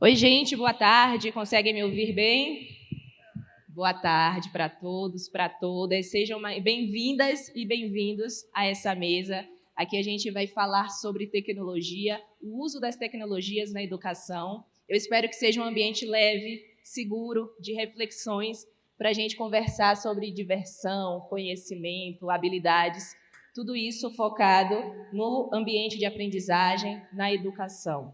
Oi, gente, boa tarde. Conseguem me ouvir bem? Boa tarde para todos, para todas. Sejam bem-vindas e bem-vindos a essa mesa. Aqui a gente vai falar sobre tecnologia, o uso das tecnologias na educação. Eu espero que seja um ambiente leve, seguro, de reflexões, para a gente conversar sobre diversão, conhecimento, habilidades, tudo isso focado no ambiente de aprendizagem, na educação.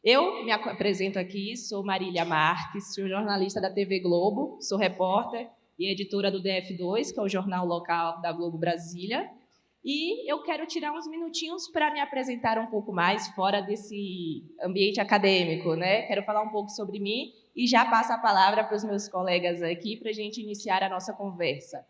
Eu me apresento aqui, sou Marília Marques, sou jornalista da TV Globo, sou repórter e editora do DF2, que é o jornal local da Globo Brasília. E eu quero tirar uns minutinhos para me apresentar um pouco mais fora desse ambiente acadêmico, né? Quero falar um pouco sobre mim e já passo a palavra para os meus colegas aqui para a gente iniciar a nossa conversa.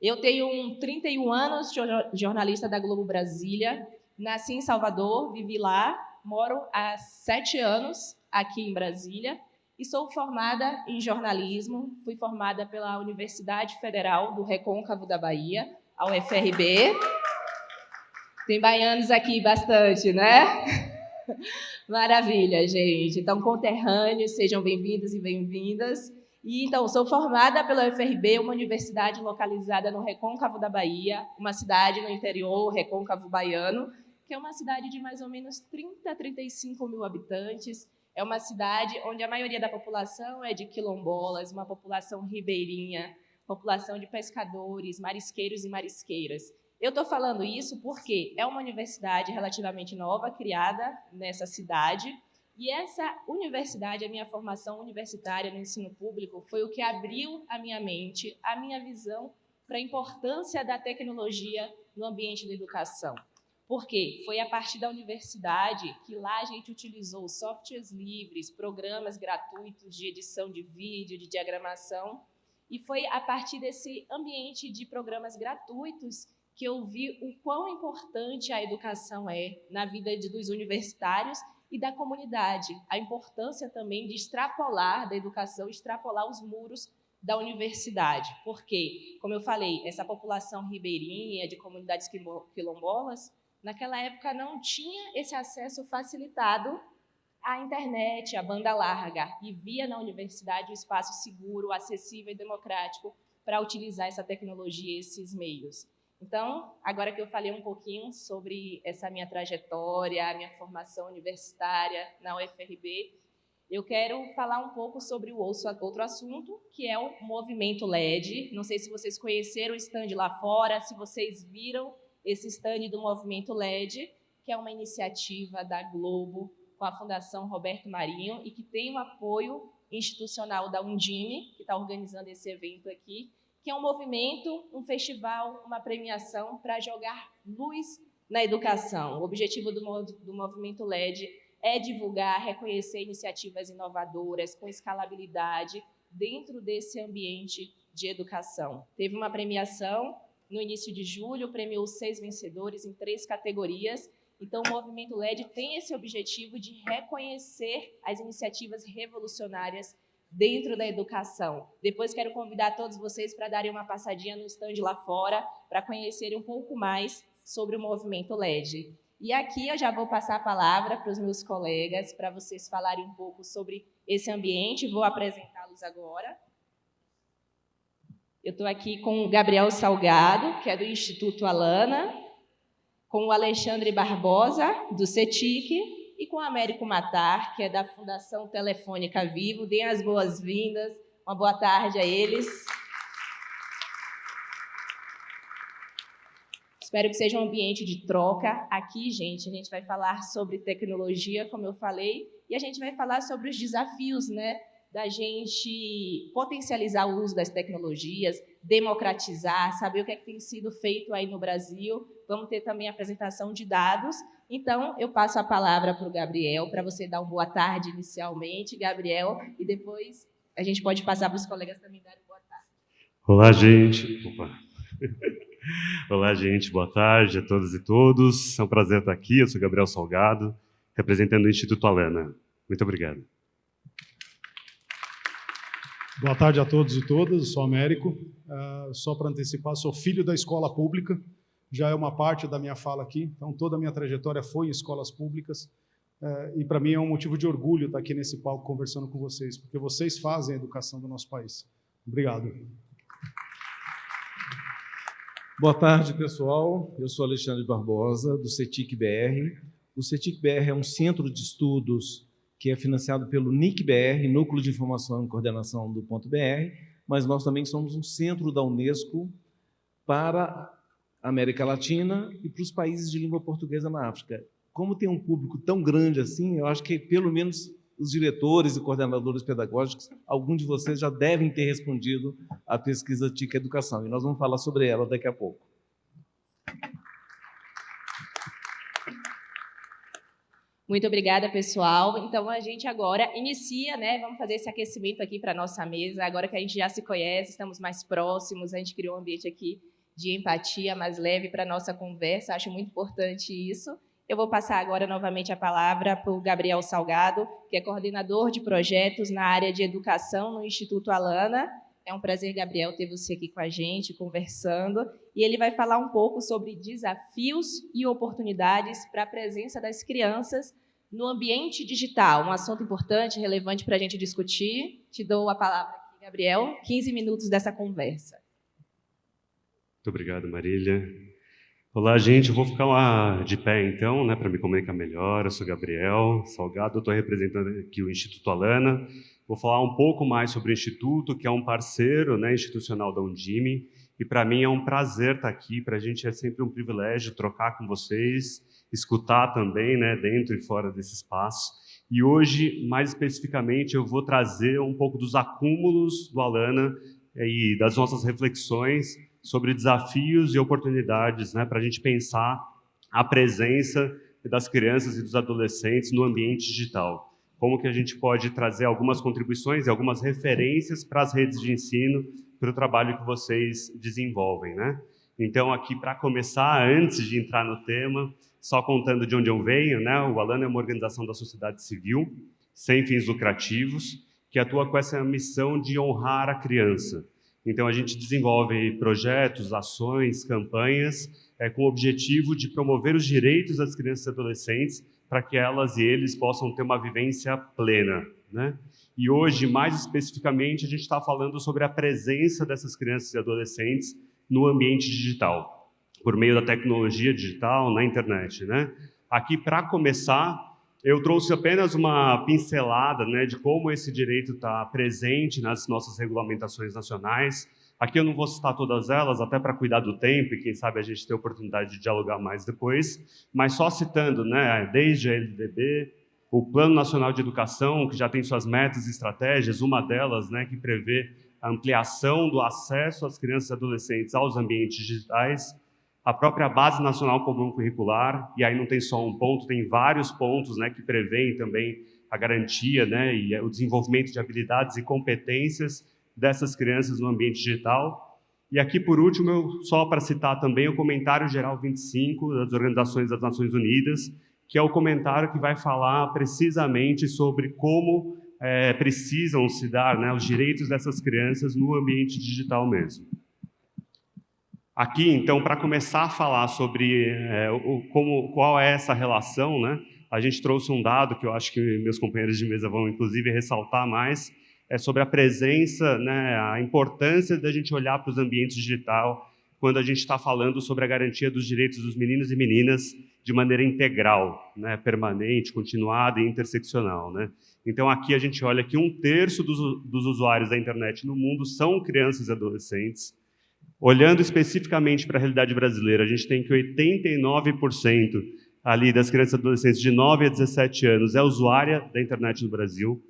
Eu tenho 31 anos, sou jornalista da Globo Brasília, nasci em Salvador, vivi lá, moro há 7 anos aqui em Brasília e sou formada em jornalismo. Fui formada pela Universidade Federal do Recôncavo da Bahia, a UFRB. Tem baianos aqui bastante, né? Maravilha, gente. Então, conterrâneos, sejam bem-vindos e bem-vindas. E, então, sou formada pela UFRB, uma universidade localizada no Recôncavo da Bahia, uma cidade no interior, Recôncavo Baiano, que é uma cidade de mais ou menos 30 a 35 mil habitantes. É uma cidade onde a maioria da população é de quilombolas, uma população ribeirinha, população de pescadores, marisqueiros e marisqueiras. Eu estou falando isso porque é uma universidade relativamente nova, criada nessa cidade, e essa universidade, a minha formação universitária no ensino público, foi o que abriu a minha mente, a minha visão para a importância da tecnologia no ambiente da educação. Por quê? Foi a partir da universidade que lá a gente utilizou softwares livres, programas gratuitos de edição de vídeo, de diagramação, e foi a partir desse ambiente de programas gratuitos que eu vi o quão importante a educação é na vida dos universitários e da comunidade. A importância também de extrapolar da educação, extrapolar os muros da universidade. Porque, como eu falei, essa população ribeirinha de comunidades quilombolas, naquela época não tinha esse acesso facilitado à internet, à banda larga, e via na universidade um espaço seguro, acessível e democrático para utilizar essa tecnologia e esses meios. Então, agora que eu falei um pouquinho sobre essa minha trajetória, a minha formação universitária na UFRB, eu quero falar um pouco sobre o outro assunto, que é o movimento LED. Não sei se vocês conheceram o stand lá fora, se vocês viram esse stand do movimento LED, que é uma iniciativa da Globo com a Fundação Roberto Marinho e que tem o apoio institucional da Undime, que está organizando esse evento aqui, que é um movimento, um festival, uma premiação para jogar luz na educação. O objetivo do movimento LED é divulgar, reconhecer iniciativas inovadoras, com escalabilidade, dentro desse ambiente de educação. Teve uma premiação no início de julho, premiou 6 vencedores em 3 categorias. Então, o movimento LED tem esse objetivo de reconhecer as iniciativas revolucionárias dentro da educação. Depois quero convidar todos vocês para darem uma passadinha no stand lá fora, para conhecerem um pouco mais sobre o movimento LED. E aqui eu já vou passar a palavra para os meus colegas, para vocês falarem um pouco sobre esse ambiente. Vou apresentá-los agora. Eu estou aqui com o Gabriel Salgado, que é do Instituto Alana, com o Alexandre Barbosa, do CETIC, e com o Américo Matar, que é da Fundação Telefônica Vivo. Deem as boas-vindas, uma boa tarde a eles. Espero que seja um ambiente de troca. Aqui, gente, a gente vai falar sobre tecnologia, como eu falei, e a gente vai falar sobre os desafios, né, da gente potencializar o uso das tecnologias, democratizar, saber o que é que tem sido feito aí no Brasil. Vamos ter também a apresentação de dados. Então, eu passo a palavra para o Gabriel, para você dar uma boa tarde inicialmente, Gabriel, e depois a gente pode passar para os colegas também darem boa tarde. Olá, gente. Olá, gente. Boa tarde a todas e todos. É um prazer estar aqui. Eu sou Gabriel Salgado, representando o Instituto Alana. Muito obrigado. Boa tarde a todos e todas. Eu sou Américo. Só para antecipar, sou filho da escola pública. Já é uma parte da minha fala aqui. Então, toda a minha trajetória foi em escolas públicas. e para mim é um motivo de orgulho estar aqui nesse palco conversando com vocês, porque vocês fazem a educação do nosso país. Obrigado. Boa tarde, pessoal. Eu sou Alexandre Barbosa, do CETIC-BR. O CETIC-BR é um centro de estudos que é financiado pelo NIC-BR, Núcleo de Informação e Coordenação do .br, mas nós também somos um centro da Unesco para a América Latina e para os países de língua portuguesa na África. Como tem um público tão grande assim, eu acho que, pelo menos, os diretores e coordenadores pedagógicos, algum de vocês já devem ter respondido à pesquisa TIC Educação, e nós vamos falar sobre ela daqui a pouco. Muito obrigada, pessoal. Então, a gente agora inicia, né? Vamos fazer esse aquecimento aqui para a nossa mesa. Agora que a gente já se conhece, estamos mais próximos, a gente criou um ambiente aqui de empatia mais leve para a nossa conversa. Acho muito importante isso. Eu vou passar agora novamente a palavra para o Gabriel Salgado, que é coordenador de projetos na área de educação no Instituto Alana. É um prazer, Gabriel, ter você aqui com a gente, conversando. E ele vai falar um pouco sobre desafios e oportunidades para a presença das crianças no ambiente digital. Um assunto importante, relevante para a gente discutir. Te dou a palavra aqui, Gabriel. 15 minutos dessa conversa. Muito obrigado, Marília. Olá, gente. Eu vou ficar de pé, então, né, para me comunicar melhor. Eu sou Gabriel Salgado, eu estou representando aqui o Instituto Alana. Vou falar um pouco mais sobre o Instituto, que é um parceiro, né, institucional da Undime. E, para mim, é um prazer estar aqui. Para a gente é sempre um privilégio trocar com vocês, escutar também, né, dentro e fora desse espaço. E hoje, mais especificamente, eu vou trazer um pouco dos acúmulos do Alana e das nossas reflexões sobre desafios e oportunidades, né, para a gente pensar a presença das crianças e dos adolescentes no ambiente digital. Como que a gente pode trazer algumas contribuições e algumas referências para as redes de ensino, para o trabalho que vocês desenvolvem, né? Então, aqui, para começar, antes de entrar no tema, só contando de onde eu venho, né, o Alana é uma organização da sociedade civil, sem fins lucrativos, que atua com essa missão de honrar a criança. Então, a gente desenvolve projetos, ações, campanhas, com o objetivo de promover os direitos das crianças e adolescentes para que elas e eles possam ter uma vivência plena, né? E hoje, mais especificamente, a gente está falando sobre a presença dessas crianças e adolescentes no ambiente digital, por meio da tecnologia digital, na internet, né? Aqui, para começar, eu trouxe apenas uma pincelada, né, de como esse direito está presente nas nossas regulamentações nacionais. Aqui eu não vou citar todas elas, até para cuidar do tempo, e quem sabe a gente ter a oportunidade de dialogar mais depois, mas só citando, né, desde a LDB, o Plano Nacional de Educação, que já tem suas metas e estratégias, uma delas, né, que prevê a ampliação do acesso às crianças e adolescentes aos ambientes digitais, a própria Base Nacional Comum Curricular, e aí não tem só um ponto, tem vários pontos, né, que prevêem também a garantia, né, e o desenvolvimento de habilidades e competências dessas crianças no ambiente digital. E aqui, por último, só para citar também o Comentário Geral 25 das Organizações das Nações Unidas, que é o comentário que vai falar precisamente sobre como precisam se dar, né, os direitos dessas crianças no ambiente digital mesmo. Aqui, então, para começar a falar sobre qual é essa relação, né, a gente trouxe um dado que eu acho que meus companheiros de mesa vão, inclusive, ressaltar mais, sobre a presença, né, a importância da gente olhar para os ambientes digital quando a gente está falando sobre a garantia dos direitos dos meninos e meninas de maneira integral, né, permanente, continuada e interseccional, né? Então, aqui a gente olha que 1/3 dos usuários da internet no mundo são crianças e adolescentes. Olhando especificamente para a realidade brasileira, a gente tem que 89% ali das crianças e adolescentes de 9 a 17 anos é usuária da internet no Brasil,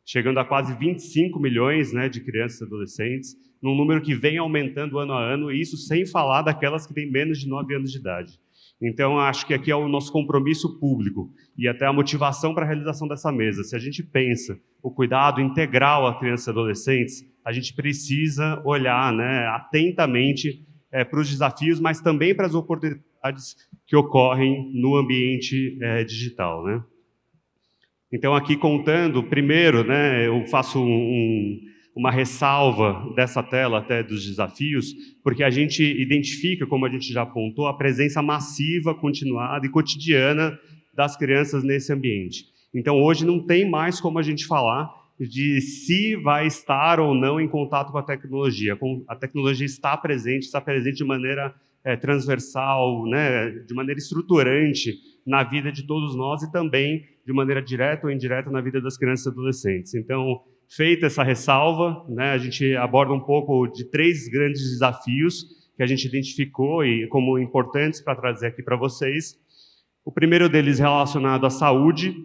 chegando a quase 25 milhões, né, de crianças e adolescentes, num número que vem aumentando ano a ano, e isso sem falar daquelas que têm menos de 9 anos de idade. Então, acho que aqui é o nosso compromisso público e até a motivação para a realização dessa mesa. Se a gente pensa o cuidado integral a crianças e adolescentes, a gente precisa olhar, né, atentamente para os desafios, mas também para as oportunidades que ocorrem no ambiente digital, né? Então, aqui contando, primeiro, né, eu faço uma ressalva dessa tela até dos desafios, porque a gente identifica, como a gente já apontou, a presença massiva, continuada e cotidiana das crianças nesse ambiente. Então, hoje não tem mais como a gente falar de se vai estar ou não em contato com a tecnologia. A tecnologia está presente de maneira transversal, né, de maneira estruturante na vida de todos nós e também de maneira direta ou indireta na vida das crianças e adolescentes. Então, feita essa ressalva, né, a gente aborda um pouco de 3 grandes desafios que a gente identificou e como importantes para trazer aqui para vocês. O primeiro deles relacionado à saúde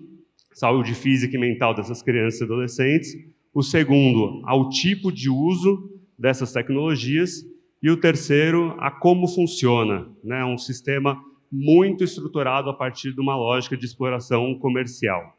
física e mental dessas crianças e adolescentes. O segundo, ao tipo de uso dessas tecnologias. E o terceiro, a como funciona, né? Um sistema muito estruturado a partir de uma lógica de exploração comercial.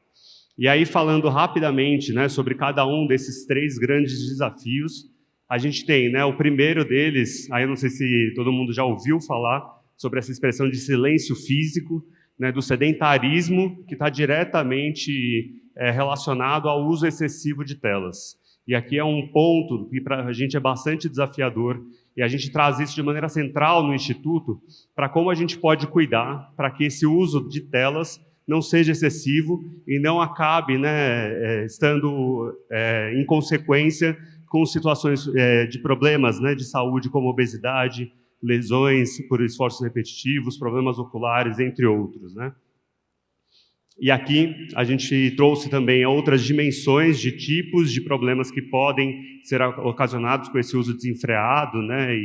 E aí, falando rapidamente, né, sobre cada um desses 3 grandes desafios, a gente tem, né, o primeiro deles, aí eu não sei se todo mundo já ouviu falar sobre essa expressão de silêncio físico, né, do sedentarismo, que está diretamente relacionado ao uso excessivo de telas. E aqui é um ponto que para a gente é bastante desafiador, e a gente traz isso de maneira central no Instituto, para como a gente pode cuidar para que esse uso de telas não seja excessivo e não acabe, né, estando em consequência com situações de problemas, né, de saúde, como obesidade, lesões por esforços repetitivos, problemas oculares, entre outros, né? E aqui a gente trouxe também outras dimensões de tipos de problemas que podem ser ocasionados com esse uso desenfreado, né,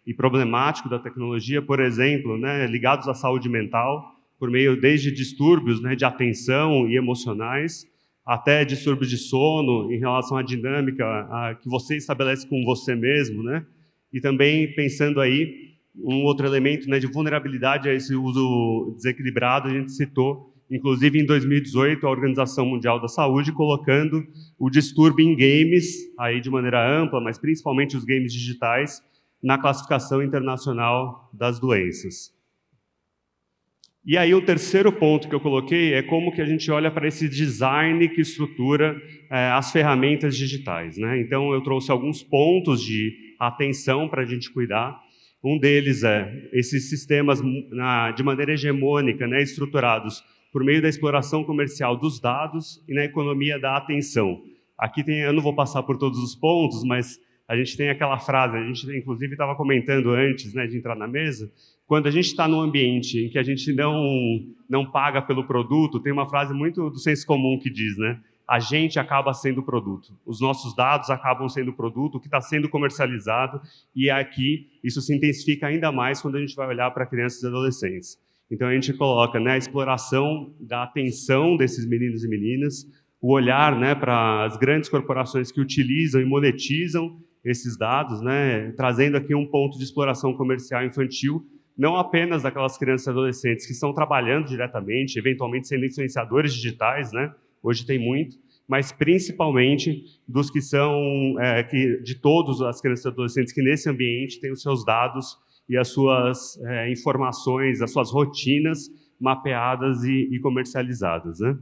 e problemático da tecnologia, por exemplo, né, ligados à saúde mental, por meio desde distúrbios, né, de atenção e emocionais, até distúrbios de sono em relação à dinâmica que você estabelece com você mesmo, né? E também pensando aí um outro elemento, né, de vulnerabilidade a esse uso desequilibrado, a gente citou, inclusive em 2018, a Organização Mundial da Saúde colocando o distúrbio em games, aí de maneira ampla, mas principalmente os games digitais, na classificação internacional das doenças. E aí o terceiro ponto que eu coloquei é como que a gente olha para esse design que estrutura as ferramentas digitais, né? Então eu trouxe alguns pontos de atenção para a gente cuidar. Um deles é esses sistemas de maneira hegemônica, né, estruturados por meio da exploração comercial dos dados e na economia da atenção. Aqui tem, eu não vou passar por todos os pontos, mas a gente tem aquela frase, a gente inclusive estava comentando antes, né, de entrar na mesa, quando a gente está num ambiente em que a gente não paga pelo produto, tem uma frase muito do senso comum que diz, né, a gente acaba sendo o produto, os nossos dados acabam sendo o produto, o que está sendo comercializado, e aqui isso se intensifica ainda mais quando a gente vai olhar para crianças e adolescentes. Então a gente coloca, né, a exploração da atenção desses meninos e meninas, o olhar, né, para as grandes corporações que utilizam e monetizam esses dados, né, trazendo aqui um ponto de exploração comercial infantil, não apenas daquelas crianças e adolescentes que estão trabalhando diretamente, eventualmente sendo influenciadores digitais, né, hoje tem muito, mas principalmente dos que são, de todas as crianças e adolescentes que nesse ambiente têm os seus dados e as suas informações, as suas rotinas mapeadas e comercializadas, né?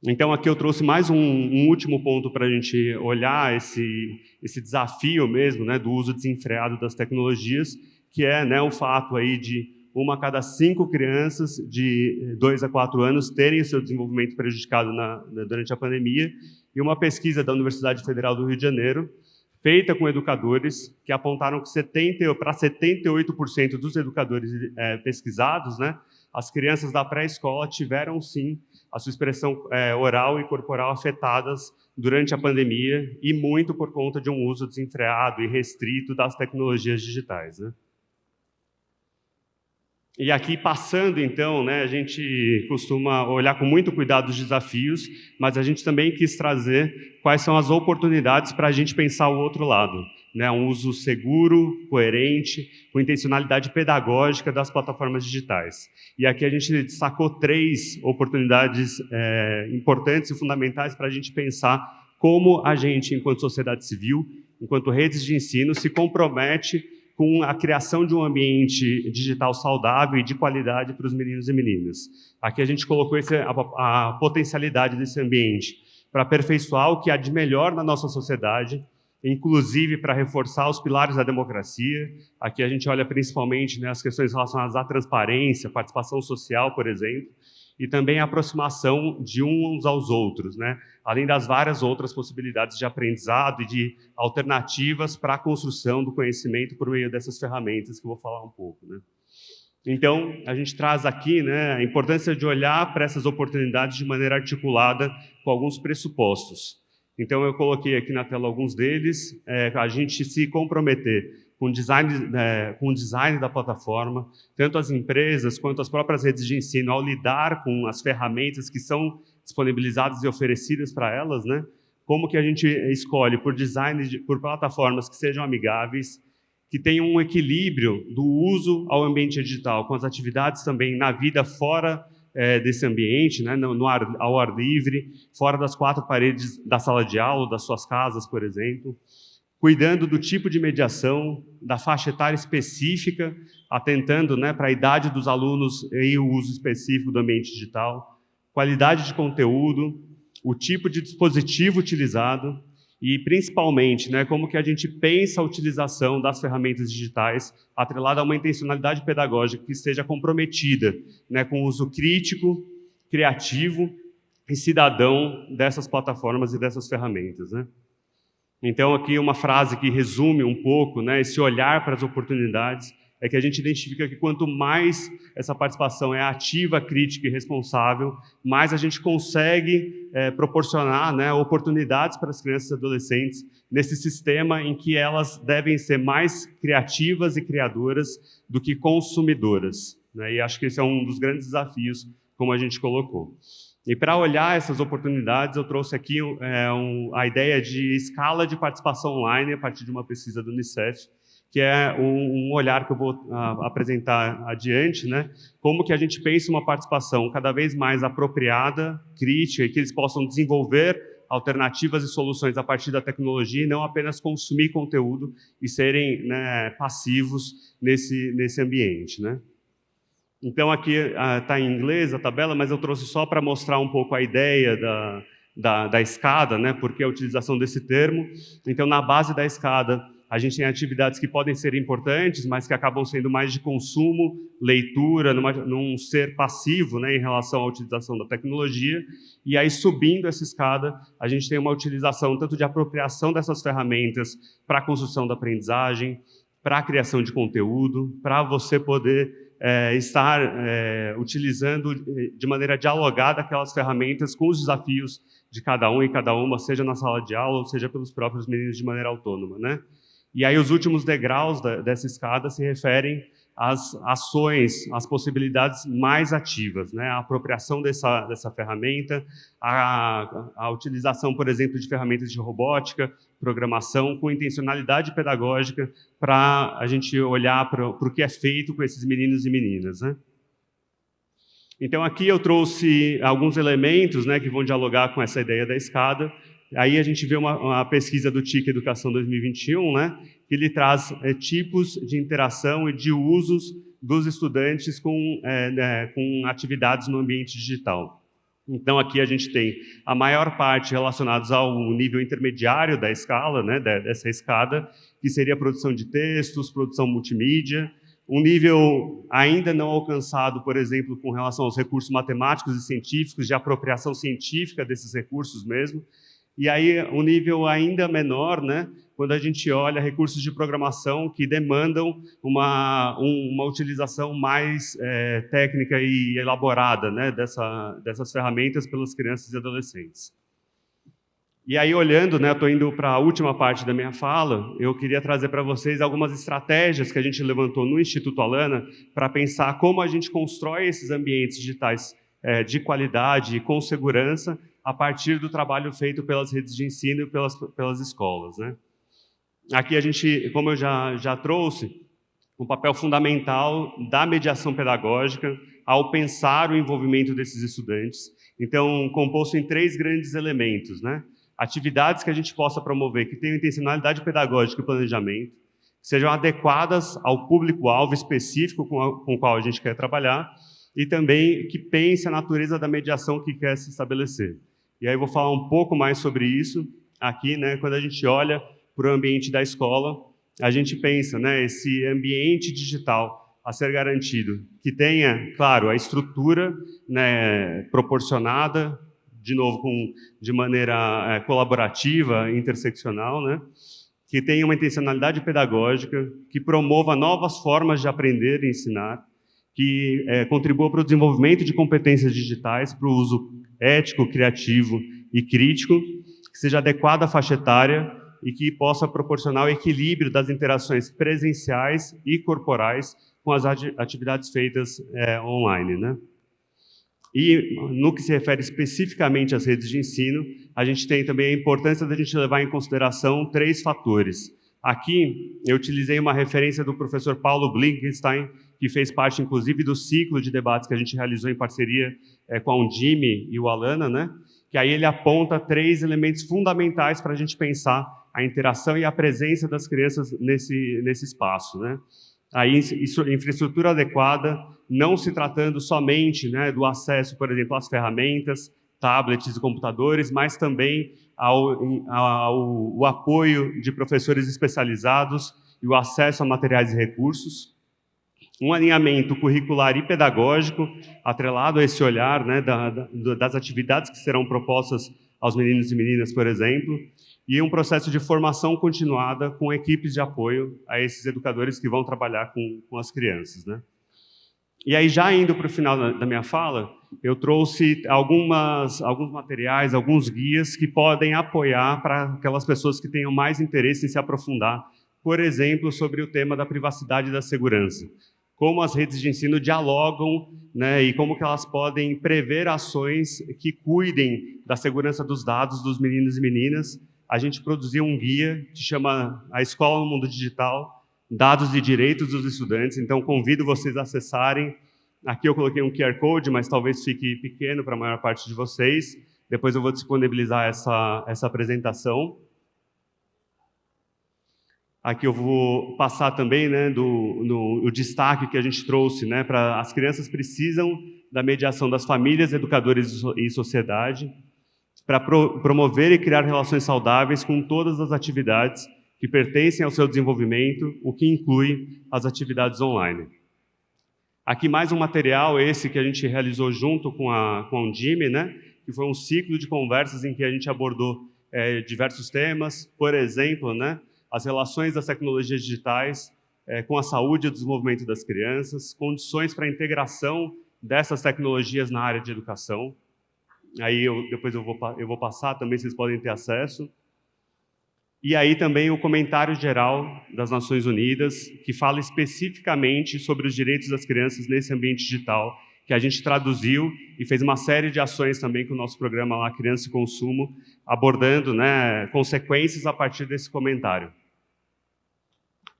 Então, aqui eu trouxe mais um último ponto para a gente olhar esse desafio mesmo, né, do uso desenfreado das tecnologias, que é, né, o fato aí de 1 a cada 5 crianças de 2 a 4 anos terem o seu desenvolvimento prejudicado durante a pandemia, e uma pesquisa da Universidade Federal do Rio de Janeiro, feita com educadores, que apontaram que para 78% dos educadores pesquisados, né, as crianças da pré-escola tiveram, sim, a sua expressão oral e corporal afetadas durante a pandemia, e muito por conta de um uso desenfreado e restrito das tecnologias digitais, né? E aqui, passando, então, né, a gente costuma olhar com muito cuidado os desafios, mas a gente também quis trazer quais são as oportunidades para a gente pensar o outro lado, né, um uso seguro, coerente, com intencionalidade pedagógica das plataformas digitais. E aqui a gente destacou 3 oportunidades importantes e fundamentais para a gente pensar como a gente, enquanto sociedade civil, enquanto redes de ensino, se compromete com a criação de um ambiente digital saudável e de qualidade para os meninos e meninas. Aqui a gente colocou a potencialidade desse ambiente para aperfeiçoar o que há de melhor na nossa sociedade, inclusive para reforçar os pilares da democracia. Aqui a gente olha principalmente, né, as questões relacionadas à transparência, participação social, por exemplo, e também a aproximação de uns aos outros, né, além das várias outras possibilidades de aprendizado e de alternativas para a construção do conhecimento por meio dessas ferramentas que eu vou falar um pouco, né. Então, a gente traz aqui, né, a importância de olhar para essas oportunidades de maneira articulada com alguns pressupostos. Então, eu coloquei aqui na tela alguns deles, a gente se comprometer com o design da plataforma, tanto as empresas quanto as próprias redes de ensino, ao lidar com as ferramentas que são disponibilizadas e oferecidas para elas, né? Como que a gente escolhe por design, por plataformas que sejam amigáveis, que tenham um equilíbrio do uso ao ambiente digital, com as atividades também na vida fora desse ambiente, né, ao ar livre, fora das quatro paredes da sala de aula, das suas casas, por exemplo, cuidando do tipo de mediação, da faixa etária específica, atentando, né, para a idade dos alunos e o uso específico do ambiente digital, qualidade de conteúdo, o tipo de dispositivo utilizado e, principalmente, né, como que a gente pensa a utilização das ferramentas digitais atrelada a uma intencionalidade pedagógica que esteja comprometida, né, com o uso crítico, criativo e cidadão dessas plataformas e dessas ferramentas, né? Então, aqui uma frase que resume um pouco, né, esse olhar para as oportunidades, é que a gente identifica que quanto mais essa participação é ativa, crítica e responsável, mais a gente consegue proporcionar, né, oportunidades para as crianças e adolescentes nesse sistema em que elas devem ser mais criativas e criadoras do que consumidoras, né? E acho que esse é um dos grandes desafios, como a gente colocou. E para olhar essas oportunidades, eu trouxe aqui a ideia de escala de participação online, a partir de uma pesquisa do Unicef, que é um olhar que eu vou apresentar adiante, né? Como que a gente pensa uma participação cada vez mais apropriada, crítica, e que eles possam desenvolver alternativas e soluções a partir da tecnologia e não apenas consumir conteúdo e serem, né, passivos nesse ambiente, né? Então, aqui está em inglês a tabela, mas eu trouxe só para mostrar um pouco a ideia da escada, né? Porque a utilização desse termo. Então, na base da escada, a gente tem atividades que podem ser importantes, mas que acabam sendo mais de consumo, leitura, num ser passivo, né, em relação à utilização da tecnologia. E aí, subindo essa escada, a gente tem uma utilização tanto de apropriação dessas ferramentas para a construção da aprendizagem, para a criação de conteúdo, para você poder estar utilizando de maneira dialogada aquelas ferramentas com os desafios de cada um e cada uma, seja na sala de aula ou seja pelos próprios meninos de maneira autônoma, né? E aí os últimos degraus dessa escada se referem às ações, às possibilidades mais ativas, né? A apropriação dessa ferramenta, a utilização, por exemplo, de ferramentas de robótica, programação, com intencionalidade pedagógica, para a gente olhar para o que é feito com esses meninos e meninas, né? Então, aqui eu trouxe alguns elementos, né, que vão dialogar com essa ideia da escada. Aí a gente vê uma pesquisa do TIC Educação 2021, né, que ele traz tipos de interação e de usos dos estudantes com atividades no ambiente digital. Então, aqui a gente tem a maior parte relacionados ao nível intermediário da escala, né, dessa escada, que seria a produção de textos, produção multimídia, um nível ainda não alcançado, por exemplo, com relação aos recursos matemáticos e científicos, de apropriação científica desses recursos mesmo. E aí, um nível ainda menor, né, quando a gente olha recursos de programação que demandam uma utilização mais técnica e elaborada, né, dessas ferramentas pelas crianças e adolescentes. E aí, olhando, né, estou indo para a última parte da minha fala, eu queria trazer para vocês algumas estratégias que a gente levantou no Instituto Alana para pensar como a gente constrói esses ambientes digitais de qualidade e com segurança a partir do trabalho feito pelas redes de ensino e pelas escolas, né? Aqui a gente, como eu já trouxe, um papel fundamental da mediação pedagógica ao pensar o envolvimento desses estudantes. Então, composto em 3 grandes elementos, né? Atividades que a gente possa promover, que tenham intencionalidade pedagógica e planejamento, sejam adequadas ao público-alvo específico com o qual a gente quer trabalhar, e também que pense a natureza da mediação que quer se estabelecer. E aí eu vou falar um pouco mais sobre isso aqui, né, quando a gente olha para o ambiente da escola, a gente pensa, né, esse ambiente digital a ser garantido, que tenha, claro, a estrutura, né, proporcionada, de novo, de maneira colaborativa, interseccional, né, que tenha uma intencionalidade pedagógica, que promova novas formas de aprender e ensinar, que contribua para o desenvolvimento de competências digitais, para o uso ético, criativo e crítico, que seja adequado à faixa etária e que possa proporcionar o equilíbrio das interações presenciais e corporais com as atividades feitas online, né? E, no que se refere especificamente às redes de ensino, a gente tem também a importância da gente levar em consideração 3 fatores. Aqui, eu utilizei uma referência do professor Paulo Blinkenstein, que fez parte, inclusive, do ciclo de debates que a gente realizou em parceria com a Undime e o Alana, né? Que aí ele aponta 3 elementos fundamentais para a gente pensar a interação e a presença das crianças nesse espaço, né? Aí, infraestrutura adequada, não se tratando somente, né, do acesso, por exemplo, às ferramentas, tablets e computadores, mas também ao apoio de professores especializados e o acesso a materiais e recursos. Um alinhamento curricular e pedagógico, atrelado a esse olhar, né, das atividades que serão propostas aos meninos e meninas, por exemplo, e um processo de formação continuada com equipes de apoio a esses educadores que vão trabalhar com as crianças, né? E aí, já indo para o final da minha fala, eu trouxe alguns materiais, alguns guias que podem apoiar para aquelas pessoas que tenham mais interesse em se aprofundar, por exemplo, sobre o tema da privacidade e da segurança. Como as redes de ensino dialogam, né, e como que elas podem prever ações que cuidem da segurança dos dados dos meninos e meninas. A gente produziu um guia que chama A Escola no Mundo Digital, Dados e Direitos dos Estudantes. Então, convido vocês a acessarem. Aqui eu coloquei um QR Code, mas talvez fique pequeno para a maior parte de vocês. Depois eu vou disponibilizar essa apresentação. Aqui eu vou passar também, né, o destaque que a gente trouxe, né, para as crianças precisam da mediação das famílias, educadores e sociedade, para promover e criar relações saudáveis com todas as atividades que pertencem ao seu desenvolvimento, o que inclui as atividades online. Aqui mais um material, esse que a gente realizou junto com a Undime, né, que foi um ciclo de conversas em que a gente abordou diversos temas, por exemplo, né, as relações das tecnologias digitais com a saúde e o desenvolvimento das crianças, condições para a integração dessas tecnologias na área de educação. Aí depois eu vou passar, também vocês podem ter acesso. E aí também o comentário geral das Nações Unidas, que fala especificamente sobre os direitos das crianças nesse ambiente digital, que a gente traduziu e fez uma série de ações também com o nosso programa lá, Criança e Consumo, abordando, né, consequências a partir desse comentário.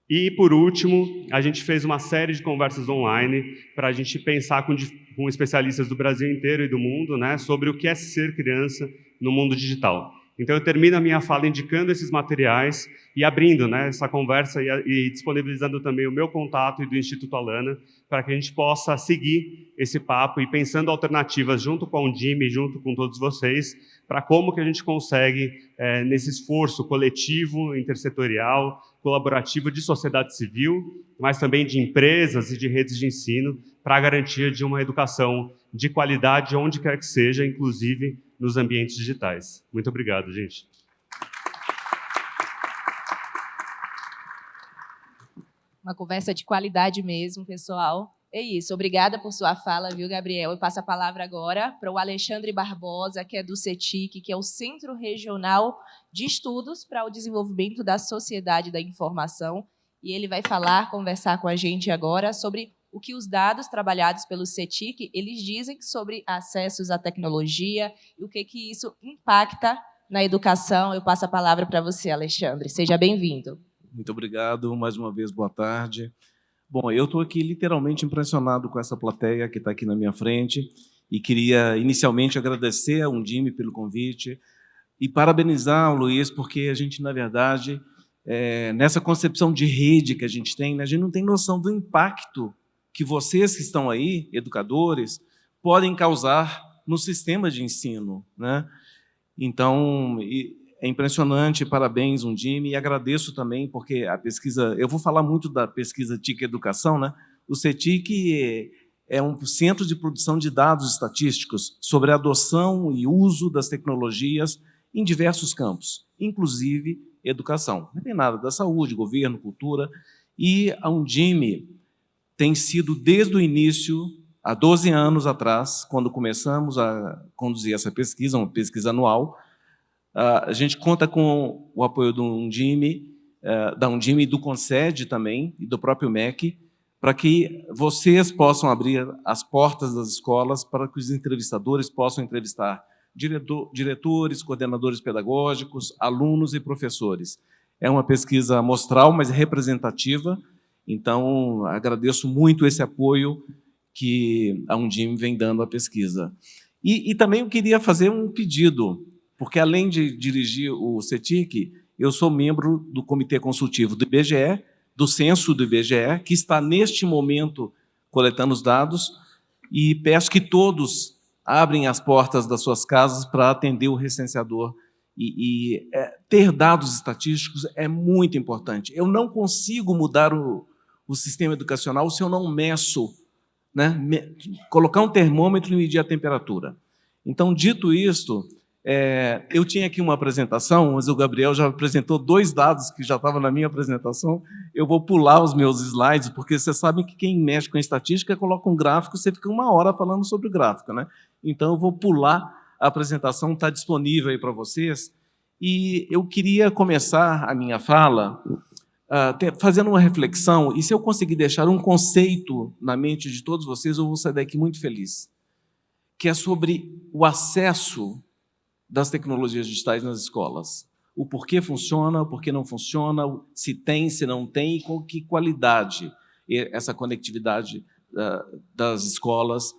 E, por último, a gente fez uma série de conversas online para a gente pensar com especialistas do Brasil inteiro e do mundo, né, sobre o que é ser criança no mundo digital. Então, eu termino a minha fala indicando esses materiais e abrindo, né, essa conversa e disponibilizando também o meu contato e do Instituto Alana para que a gente possa seguir esse papo e pensando alternativas junto com a Undime, junto com todos vocês, para como que a gente consegue, nesse esforço coletivo, intersetorial, colaborativo de sociedade civil, mas também de empresas e de redes de ensino, para a garantia de uma educação de qualidade onde quer que seja, inclusive nos ambientes digitais. Muito obrigado, gente. Uma conversa de qualidade mesmo, pessoal. É isso. Obrigada por sua fala, viu, Gabriel? Eu passo a palavra agora para o Alexandre Barbosa, que é do CETIC, que é o Centro Regional de Estudos para o Desenvolvimento da Sociedade da Informação. E ele vai conversar com a gente agora sobre o que os dados trabalhados pelo CETIC, eles dizem sobre acessos à tecnologia e o que isso impacta na educação. Eu passo a palavra para você, Alexandre. Seja bem-vindo. Muito obrigado. Mais uma vez, boa tarde. Bom, eu estou aqui literalmente impressionado com essa plateia que está aqui na minha frente e queria inicialmente agradecer a Undime pelo convite e parabenizar o Luiz, porque a gente, na verdade, nessa concepção de rede que a gente tem, né, a gente não tem noção do impacto que vocês que estão aí, educadores, podem causar no sistema de ensino, né? Então, É impressionante, parabéns, Undime, e agradeço também, porque a pesquisa... Eu vou falar muito da pesquisa TIC Educação, né? O CETIC é um centro de produção de dados estatísticos sobre a adoção e uso das tecnologias em diversos campos, inclusive educação. Não tem nada da saúde, governo, cultura, e a Undime tem sido, desde o início, há 12 anos atrás, quando começamos a conduzir essa pesquisa, uma pesquisa anual, a gente conta com o apoio do Undime, da Undime e do Concede também, e do próprio MEC, para que vocês possam abrir as portas das escolas para que os entrevistadores possam entrevistar diretores, coordenadores pedagógicos, alunos e professores. É uma pesquisa amostral, mas representativa, então agradeço muito esse apoio que a Undime vem dando à pesquisa. E também eu queria fazer um pedido, porque, além de dirigir o CETIC, eu sou membro do Comitê Consultivo do IBGE, do Censo do IBGE, que está, neste momento, coletando os dados, e peço que todos abrem as portas das suas casas para atender o recenseador. Ter dados estatísticos é muito importante. Eu não consigo mudar o sistema educacional se eu não meço, né? Colocar um termômetro e medir a temperatura. Então, dito isto, eu tinha aqui uma apresentação, mas o Gabriel já apresentou 2 dados que já estavam na minha apresentação. Eu vou pular os meus slides, porque vocês sabem que quem mexe com a estatística coloca um gráfico, você fica 1 hora falando sobre o gráfico, né? Então, eu vou pular a apresentação, está disponível aí para vocês. E eu queria começar a minha fala fazendo uma reflexão, e se eu conseguir deixar um conceito na mente de todos vocês, eu vou sair daqui muito feliz, que é sobre o acesso das tecnologias digitais nas escolas. O porquê funciona, o porquê não funciona, se tem, se não tem, e com que qualidade essa conectividade das escolas,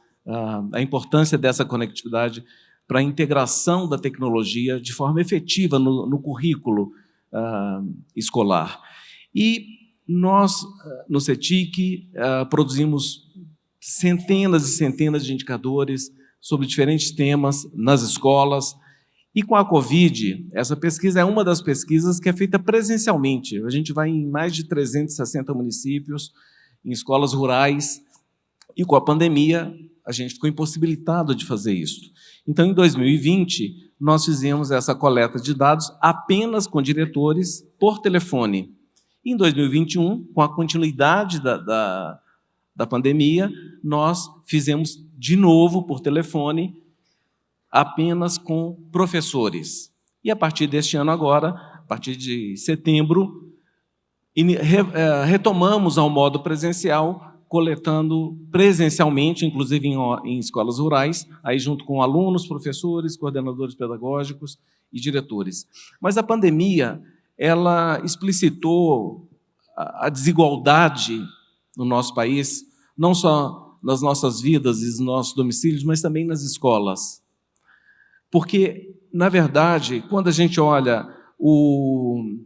a importância dessa conectividade para a integração da tecnologia de forma efetiva no currículo escolar. E nós, no CETIC, produzimos centenas e centenas de indicadores sobre diferentes temas nas escolas. E com a Covid, essa pesquisa é uma das pesquisas que é feita presencialmente. A gente vai em mais de 360 municípios, em escolas rurais, e com a pandemia a gente ficou impossibilitado de fazer isso. Então, em 2020, nós fizemos essa coleta de dados apenas com diretores por telefone. Em 2021, com a continuidade da pandemia, nós fizemos de novo por telefone, apenas com professores. E, a partir deste ano agora, a partir de setembro, retomamos ao modo presencial, coletando presencialmente, inclusive em escolas rurais, aí junto com alunos, professores, coordenadores pedagógicos e diretores. Mas a pandemia, ela explicitou a desigualdade no nosso país, não só nas nossas vidas e nos nossos domicílios, mas também nas escolas. Porque, na verdade, quando a gente olha o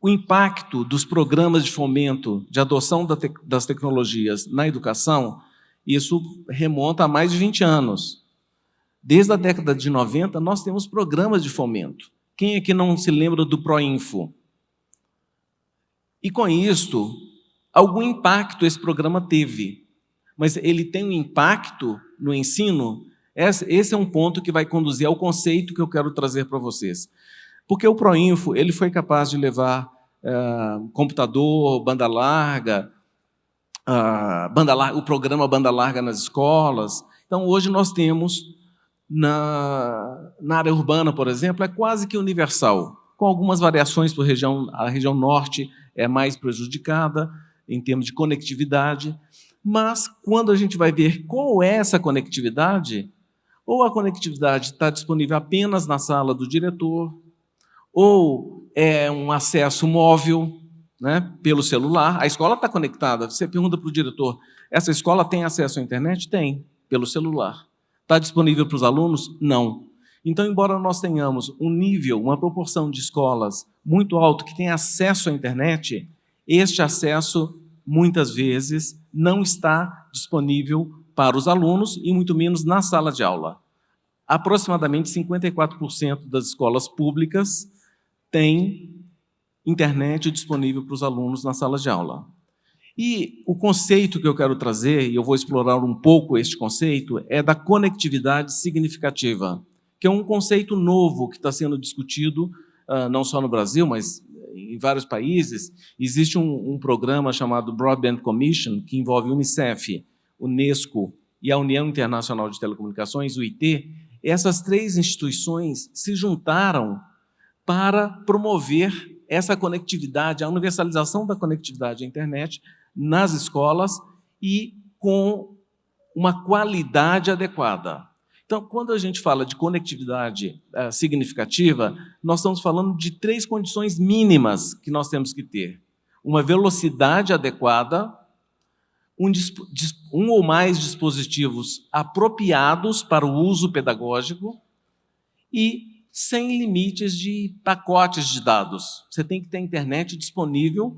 impacto dos programas de fomento, de adoção das tecnologias na educação, isso remonta a mais de 20 anos. Desde a década de 90, nós temos programas de fomento. Quem é que não se lembra do Proinfo? E, com isso, algum impacto esse programa teve. Mas ele tem um impacto no ensino. Esse é um ponto que vai conduzir ao conceito que eu quero trazer para vocês. Porque o Proinfo ele foi capaz de levar computador, banda larga, o programa Banda Larga nas escolas. Então, hoje nós temos, na área urbana, por exemplo, é quase que universal, com algumas variações por região. A região norte é mais prejudicada em termos de conectividade, mas quando a gente vai ver qual é essa conectividade, ou a conectividade está disponível apenas na sala do diretor, ou é um acesso móvel, né, pelo celular. A escola está conectada. Você pergunta para o diretor, essa escola tem acesso à internet? Tem, pelo celular. Está disponível para os alunos? Não. Então, embora nós tenhamos um nível, uma proporção de escolas muito alto que tem acesso à internet, este acesso, muitas vezes, não está disponível para os alunos e muito menos na sala de aula. Aproximadamente 54% das escolas públicas tem internet disponível para os alunos nas salas de aula. E o conceito que eu quero trazer, e eu vou explorar um pouco este conceito, é da conectividade significativa, que é um conceito novo que está sendo discutido, não só no Brasil, mas em vários países. Existe um programa chamado Broadband Commission, que envolve Unicef, Unesco e a União Internacional de Telecomunicações, o UIT. Essas três instituições se juntaram para promover essa conectividade, a universalização da conectividade à internet nas escolas e com uma qualidade adequada. Então, quando a gente fala de conectividade significativa, nós estamos falando de 3 condições mínimas que nós temos que ter. Uma velocidade adequada, um ou mais dispositivos apropriados para o uso pedagógico e sem limites de pacotes de dados. Você tem que ter internet disponível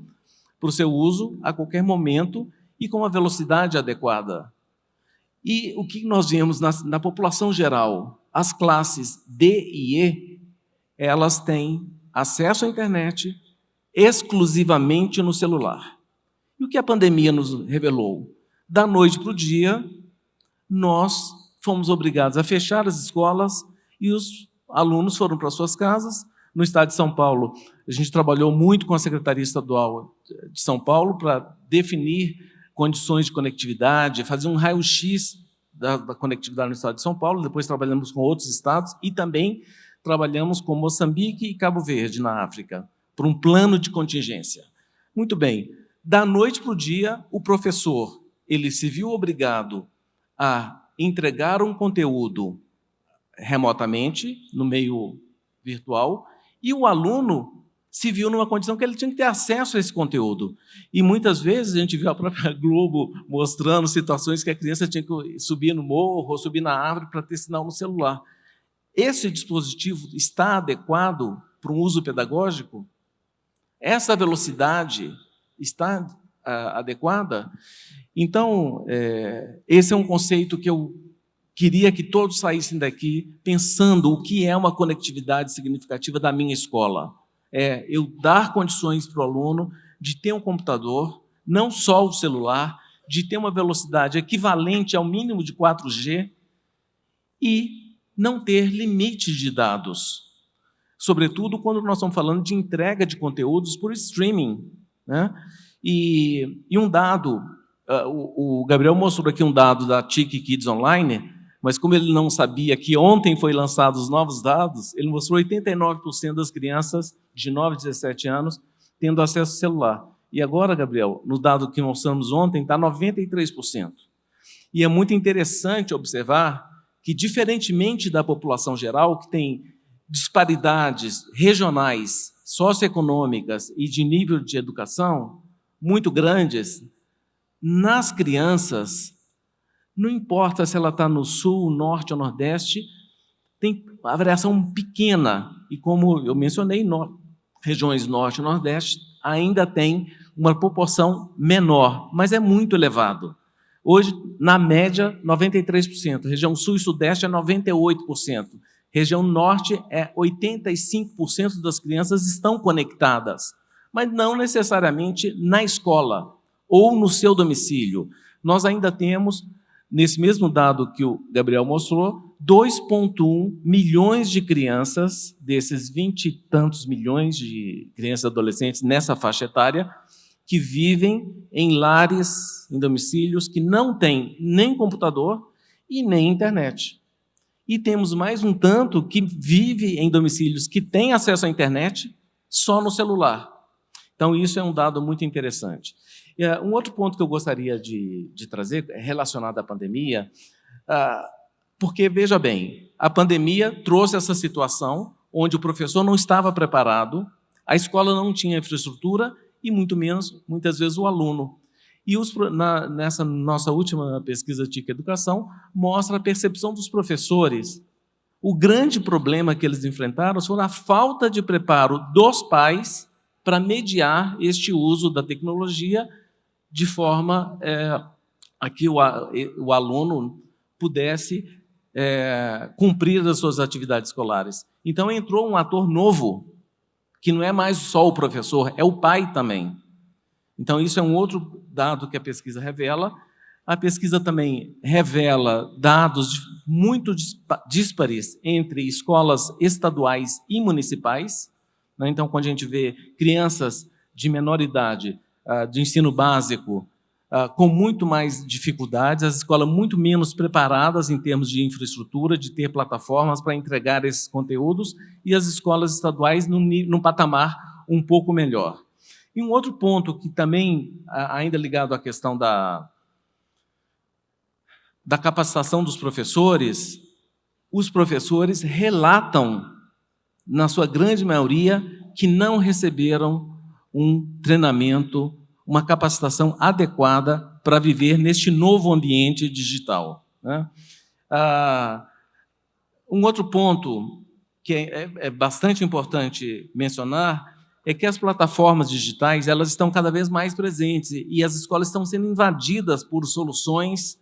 para o seu uso a qualquer momento e com uma velocidade adequada. E o que nós vemos na população geral? As classes D e E, elas têm acesso à internet exclusivamente no celular. E o que a pandemia nos revelou? Da noite para o dia, nós fomos obrigados a fechar as escolas e os alunos foram para suas casas. No estado de São Paulo, a gente trabalhou muito com a Secretaria Estadual de São Paulo para definir condições de conectividade, fazer um raio-x da conectividade no estado de São Paulo. Depois trabalhamos com outros estados e também trabalhamos com Moçambique e Cabo Verde, na África, por um plano de contingência. Muito bem, da noite para o dia, o professor ele se viu obrigado a entregar um conteúdo remotamente, no meio virtual, e o aluno se viu numa condição que ele tinha que ter acesso a esse conteúdo. E muitas vezes a gente viu a própria Globo mostrando situações que a criança tinha que subir no morro ou subir na árvore para ter sinal no celular. Esse dispositivo está adequado para um uso pedagógico? Essa velocidade está adequada? Então, esse é um conceito que eu queria que todos saíssem daqui pensando o que é uma conectividade significativa da minha escola. É eu dar condições para o aluno de ter um computador, não só o celular, de ter uma velocidade equivalente ao mínimo de 4G e não ter limites de dados. Sobretudo quando nós estamos falando de entrega de conteúdos por streaming, né? E um dado, o Gabriel mostrou aqui um dado da TIC Kids Online, mas como ele não sabia que ontem foi lançados os novos dados, ele mostrou 89% das crianças de 9 a 17 anos tendo acesso ao celular. E agora, Gabriel, no dado que mostramos ontem, está 93%. E é muito interessante observar que, diferentemente da população geral, que tem disparidades regionais, socioeconômicas e de nível de educação muito grandes, nas crianças, não importa se ela está no sul, norte ou nordeste, tem a variação pequena. E como eu mencionei, regiões norte e nordeste ainda tem uma proporção menor, mas é muito elevado. Hoje, na média, 93%. Região sul e sudeste é 98%. Região norte é 85% das crianças estão conectadas, mas não necessariamente na escola ou no seu domicílio. Nós ainda temos, nesse mesmo dado que o Gabriel mostrou, 2,1 milhões de crianças, desses 20 e tantos milhões de crianças e adolescentes nessa faixa etária, que vivem em lares, em domicílios, que não têm nem computador e nem internet. E temos mais um tanto que vive em domicílios que têm acesso à internet só no celular. Então, isso é um dado muito interessante. Um outro ponto que eu gostaria de trazer é relacionado à pandemia, porque, veja bem, a pandemia trouxe essa situação onde o professor não estava preparado, a escola não tinha infraestrutura e, muito menos, muitas vezes, o aluno. E nessa nossa última pesquisa TIC Educação, mostra a percepção dos professores. O grande problema que eles enfrentaram foi a falta de preparo dos pais para mediar este uso da tecnologia de forma a que o aluno pudesse cumprir as suas atividades escolares. Então, entrou um ator novo, que não é mais só o professor, é o pai também. Então, isso é um outro dado que a pesquisa revela. A pesquisa também revela dados muito díspares entre escolas estaduais e municipais. Então, quando a gente vê crianças de menor idade, de ensino básico, com muito mais dificuldades, as escolas muito menos preparadas em termos de infraestrutura, de ter plataformas para entregar esses conteúdos, e as escolas estaduais num patamar um pouco melhor. E um outro ponto que também, ainda ligado à questão da capacitação dos professores, os professores relatam, na sua grande maioria, que não receberam um treinamento, uma capacitação adequada para viver neste novo ambiente digital, né? Um outro ponto que é bastante importante mencionar é que as plataformas digitais elas estão cada vez mais presentes e as escolas estão sendo invadidas por soluções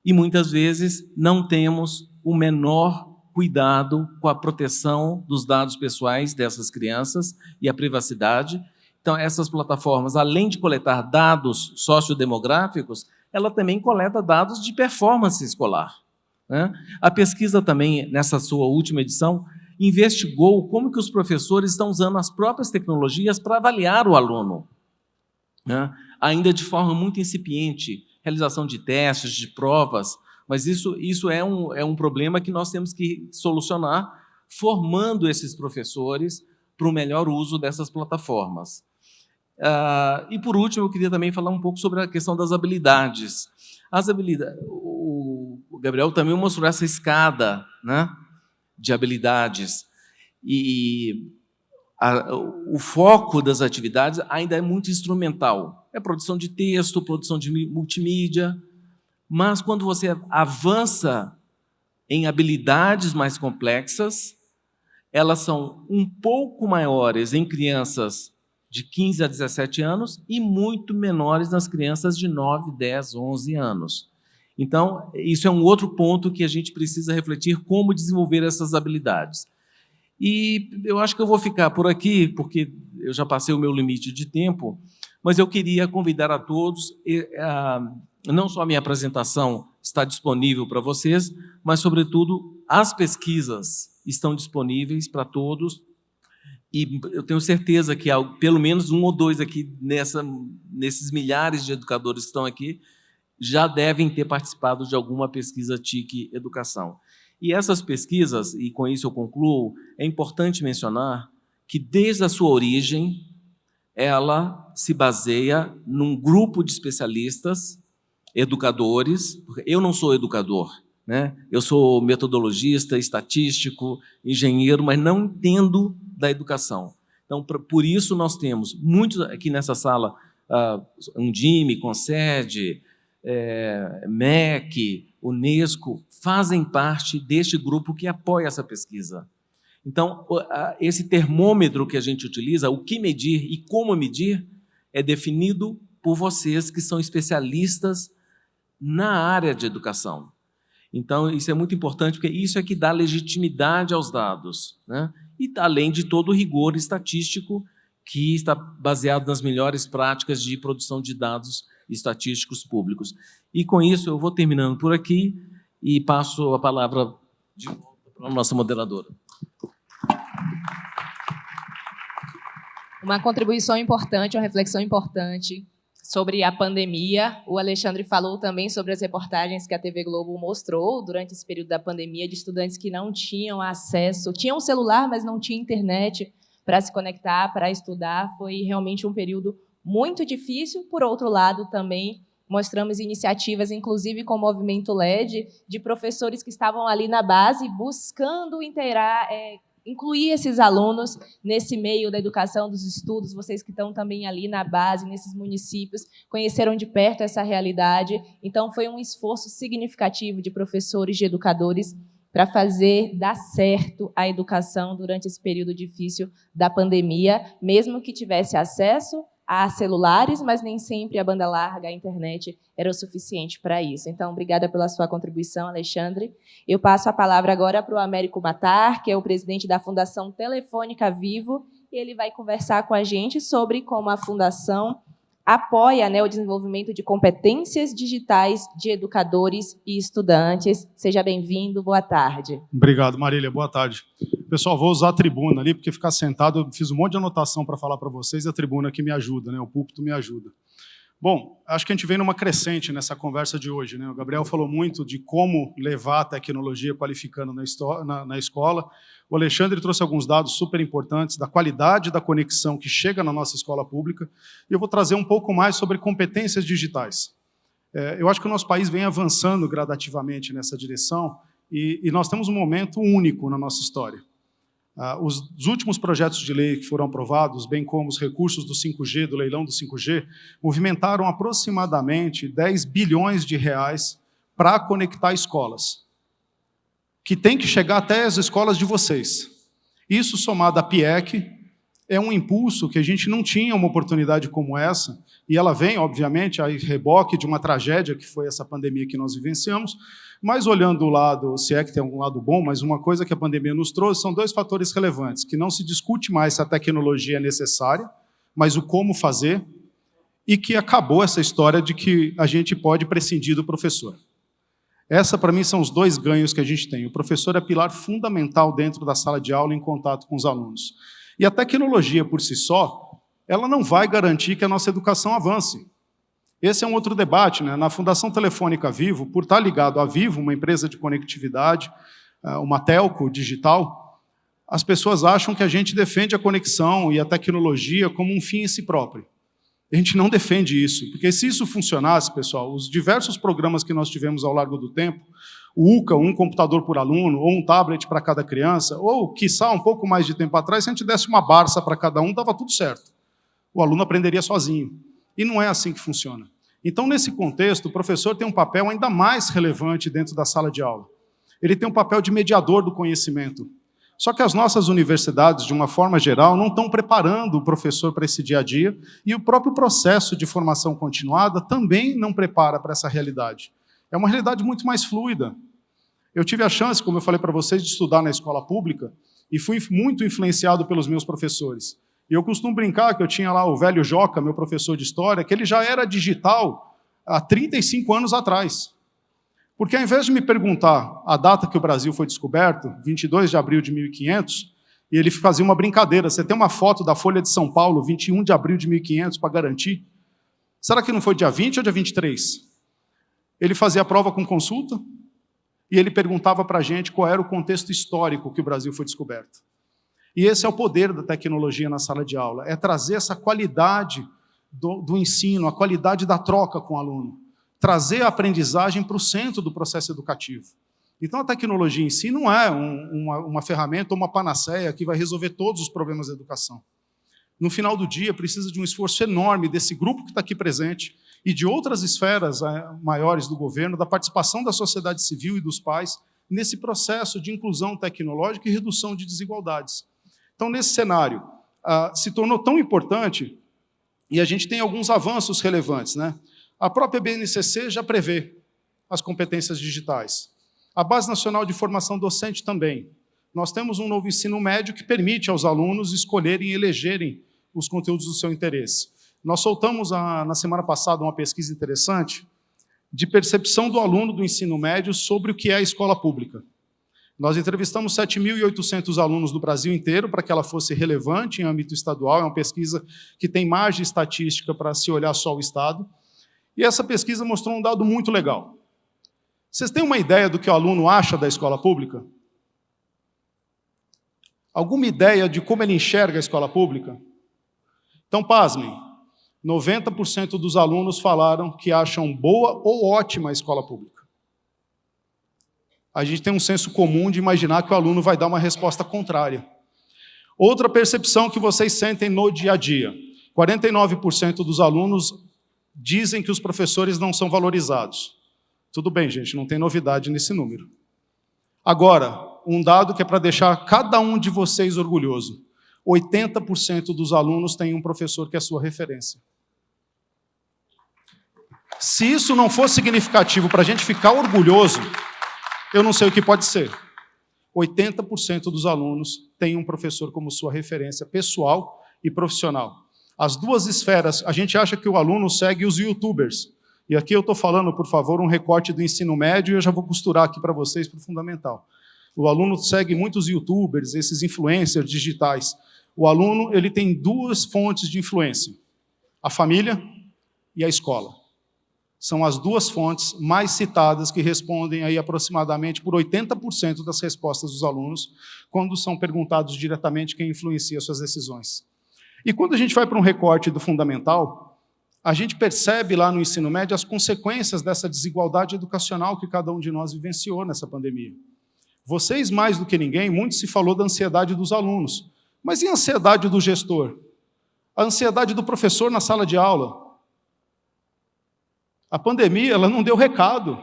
e, muitas vezes, não temos o menor cuidado com a proteção dos dados pessoais dessas crianças e a privacidade. Então, essas plataformas, além de coletar dados sociodemográficos, ela também coleta dados de performance escolar, né? A pesquisa também, nessa sua última edição, investigou como que os professores estão usando as próprias tecnologias para avaliar o aluno, né? Ainda de forma muito incipiente, realização de testes, de provas, mas isso é um problema que nós temos que solucionar, formando esses professores para o melhor uso dessas plataformas. E, por último, eu queria também falar um pouco sobre a questão das habilidades. As habilidades, o Gabriel também mostrou essa escada, né, de habilidades, e o foco das atividades ainda é muito instrumental. É produção de texto, produção de multimídia, mas quando você avança em habilidades mais complexas, elas são um pouco maiores em crianças de 15 a 17 anos e muito menores nas crianças de 9, 10, 11 anos. Então, isso é um outro ponto que a gente precisa refletir, como desenvolver essas habilidades. E eu acho que eu vou ficar por aqui, porque eu já passei o meu limite de tempo, mas eu queria convidar a todos, não só a minha apresentação está disponível para vocês, mas, sobretudo, as pesquisas estão disponíveis para todos, e eu tenho certeza que pelo menos um ou dois aqui, nesses milhares de educadores que estão aqui, já devem ter participado de alguma pesquisa TIC Educação. E essas pesquisas, e com isso eu concluo, é importante mencionar que, desde a sua origem, ela se baseia num grupo de especialistas, educadores. Eu não sou educador, né? Eu sou metodologista, estatístico, engenheiro, mas não entendo da educação. Então, por isso, nós temos muitos aqui nessa sala, Undime, Concede, MEC, Unesco, fazem parte deste grupo que apoia essa pesquisa. Então, esse termômetro que a gente utiliza, o que medir e como medir, é definido por vocês que são especialistas na área de educação. Então, isso é muito importante, porque isso é que dá legitimidade aos dados, né? E além de todo o rigor estatístico que está baseado nas melhores práticas de produção de dados estatísticos públicos. E, com isso, eu vou terminando por aqui e passo a palavra de volta para a nossa moderadora. Uma contribuição importante, uma reflexão importante sobre a pandemia. O Alexandre falou também sobre as reportagens que a TV Globo mostrou durante esse período da pandemia, de estudantes que não tinham acesso, tinham celular, mas não tinham internet para se conectar, para estudar. Foi realmente um período muito difícil. Por outro lado, também mostramos iniciativas, inclusive com o Movimento LED, de professores que estavam ali na base buscando incluir esses alunos nesse meio da educação, dos estudos. Vocês que estão também ali na base, nesses municípios, conheceram de perto essa realidade. Então, foi um esforço significativo de professores, de educadores, para fazer dar certo a educação durante esse período difícil da pandemia, mesmo que tivesse acesso a celulares, mas nem sempre a banda larga, a internet, era o suficiente para isso. Então, obrigada pela sua contribuição, Alexandre. Eu passo a palavra agora para o Américo Matar, que é o presidente da Fundação Telefônica Vivo e ele vai conversar com a gente sobre como a Fundação apoia, né, o desenvolvimento de competências digitais de educadores e estudantes. Seja bem-vindo, boa tarde. Obrigado, Marília, boa tarde. Pessoal, vou usar a tribuna ali, porque ficar sentado, eu fiz um monte de anotação para falar para vocês, e a tribuna que me ajuda, né, o púlpito me ajuda. Bom, acho que a gente vem numa crescente nessa conversa de hoje, né? O Gabriel falou muito de como levar a tecnologia qualificando na escola. O Alexandre trouxe alguns dados super importantes da qualidade da conexão que chega na nossa escola pública. E eu vou trazer um pouco mais sobre competências digitais. Eu acho que o nosso país vem avançando gradativamente nessa direção e nós temos um momento único na nossa história. Os últimos projetos de lei que foram aprovados, bem como os recursos do 5G, do leilão do 5G, movimentaram aproximadamente 10 bilhões de reais para conectar escolas, que tem que chegar até as escolas de vocês. Isso, somado à PIEC, é um impulso que a gente não tinha uma oportunidade como essa, e ela vem, obviamente, a reboque de uma tragédia que foi essa pandemia que nós vivenciamos, mas olhando o lado, se é que tem algum lado bom, mas uma coisa que a pandemia nos trouxe são dois fatores relevantes, que não se discute mais se a tecnologia é necessária, mas o como fazer, e que acabou essa história de que a gente pode prescindir do professor. Essa, para mim, são os dois ganhos que a gente tem. O professor é pilar fundamental dentro da sala de aula em contato com os alunos. E a tecnologia, por si só, ela não vai garantir que a nossa educação avance. Esse é um outro debate, né? Na Fundação Telefônica Vivo, por estar ligado à Vivo, uma empresa de conectividade, uma telco digital, as pessoas acham que a gente defende a conexão e a tecnologia como um fim em si próprio. A gente não defende isso, porque se isso funcionasse, pessoal, os diversos programas que nós tivemos ao longo do tempo, o UCA, um computador por aluno, ou um tablet para cada criança, ou, quiçá, um pouco mais de tempo atrás, se a gente desse uma Barça para cada um, dava tudo certo. O aluno aprenderia sozinho. E não é assim que funciona. Então, nesse contexto, o professor tem um papel ainda mais relevante dentro da sala de aula. Ele tem um papel de mediador do conhecimento. Só que as nossas universidades, de uma forma geral, não estão preparando o professor para esse dia a dia, e o próprio processo de formação continuada também não prepara para essa realidade. É uma realidade muito mais fluida. Eu tive a chance, como eu falei para vocês, de estudar na escola pública, e fui muito influenciado pelos meus professores. E eu costumo brincar que eu tinha lá o velho Joca, meu professor de história, que ele já era digital há 35 anos atrás. Porque ao invés de me perguntar a data que o Brasil foi descoberto, 22 de abril de 1500, e ele fazia uma brincadeira, você tem uma foto da Folha de São Paulo, 21 de abril de 1500, para garantir? Será que não foi dia 20 ou dia 23? Ele fazia a prova com consulta, e ele perguntava para a gente qual era o contexto histórico que o Brasil foi descoberto. E esse é o poder da tecnologia na sala de aula, é trazer essa qualidade do ensino, a qualidade da troca com o aluno, trazer a aprendizagem para o centro do processo educativo. Então, a tecnologia em si não é uma ferramenta ou uma panaceia que vai resolver todos os problemas da educação. No final do dia, precisa de um esforço enorme desse grupo que está aqui presente e de outras esferas maiores do governo, da participação da sociedade civil e dos pais, nesse processo de inclusão tecnológica e redução de desigualdades. Então, nesse cenário, se tornou tão importante, e a gente tem alguns avanços relevantes, né? A própria BNCC já prevê as competências digitais. A Base Nacional de Formação Docente também. Nós temos um novo ensino médio que permite aos alunos escolherem e elegerem os conteúdos do seu interesse. Nós soltamos, na semana passada, uma pesquisa interessante de percepção do aluno do ensino médio sobre o que é a escola pública. Nós entrevistamos 7.800 alunos do Brasil inteiro para que ela fosse relevante em âmbito estadual. É uma pesquisa que tem margem estatística para se olhar só o Estado. E essa pesquisa mostrou um dado muito legal. Vocês têm uma ideia do que o aluno acha da escola pública? Alguma ideia de como ele enxerga a escola pública? Então, pasmem, 90% dos alunos falaram que acham boa ou ótima a escola pública. A gente tem um senso comum de imaginar que o aluno vai dar uma resposta contrária. Outra percepção que vocês sentem no dia a dia. 49% dos alunos dizem que os professores não são valorizados. Tudo bem, gente, não tem novidade nesse número. Agora, um dado que é para deixar cada um de vocês orgulhoso. 80% dos alunos têm um professor que é sua referência. Se isso não for significativo para a gente ficar orgulhoso, eu não sei o que pode ser. 80% dos alunos tenha um professor como sua referência pessoal e profissional. As duas esferas, a gente acha que o aluno segue os youtubers. E aqui eu estou falando, por favor, um recorte do ensino médio e eu já vou costurar aqui para vocês para o fundamental. O aluno segue muitos youtubers, esses influencers digitais. O aluno ele tem duas fontes de influência, a família e a escola. São as duas fontes mais citadas que respondem aí aproximadamente por 80% das respostas dos alunos quando são perguntados diretamente quem influencia suas decisões. E quando a gente vai para um recorte do fundamental, a gente percebe lá no ensino médio as consequências dessa desigualdade educacional que cada um de nós vivenciou nessa pandemia. Vocês, mais do que ninguém, muito se falou da ansiedade dos alunos. Mas e a ansiedade do gestor? A ansiedade do professor na sala de aula? A pandemia, ela não deu recado.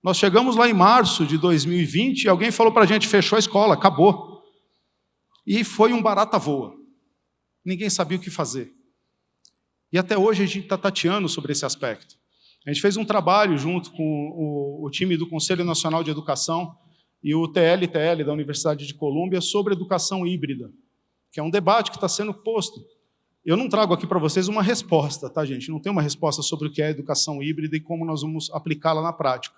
Nós chegamos lá em março de 2020 e alguém falou para a gente, fechou a escola, acabou. E foi um barata voa. Ninguém sabia o que fazer. E até hoje a gente está tateando sobre esse aspecto. A gente fez um trabalho junto com o time do Conselho Nacional de Educação e o TLTL da Universidade de Colômbia sobre educação híbrida, que é um debate que está sendo posto. Eu não trago aqui para vocês uma resposta, tá, gente? Não tem uma resposta sobre o que é educação híbrida e como nós vamos aplicá-la na prática.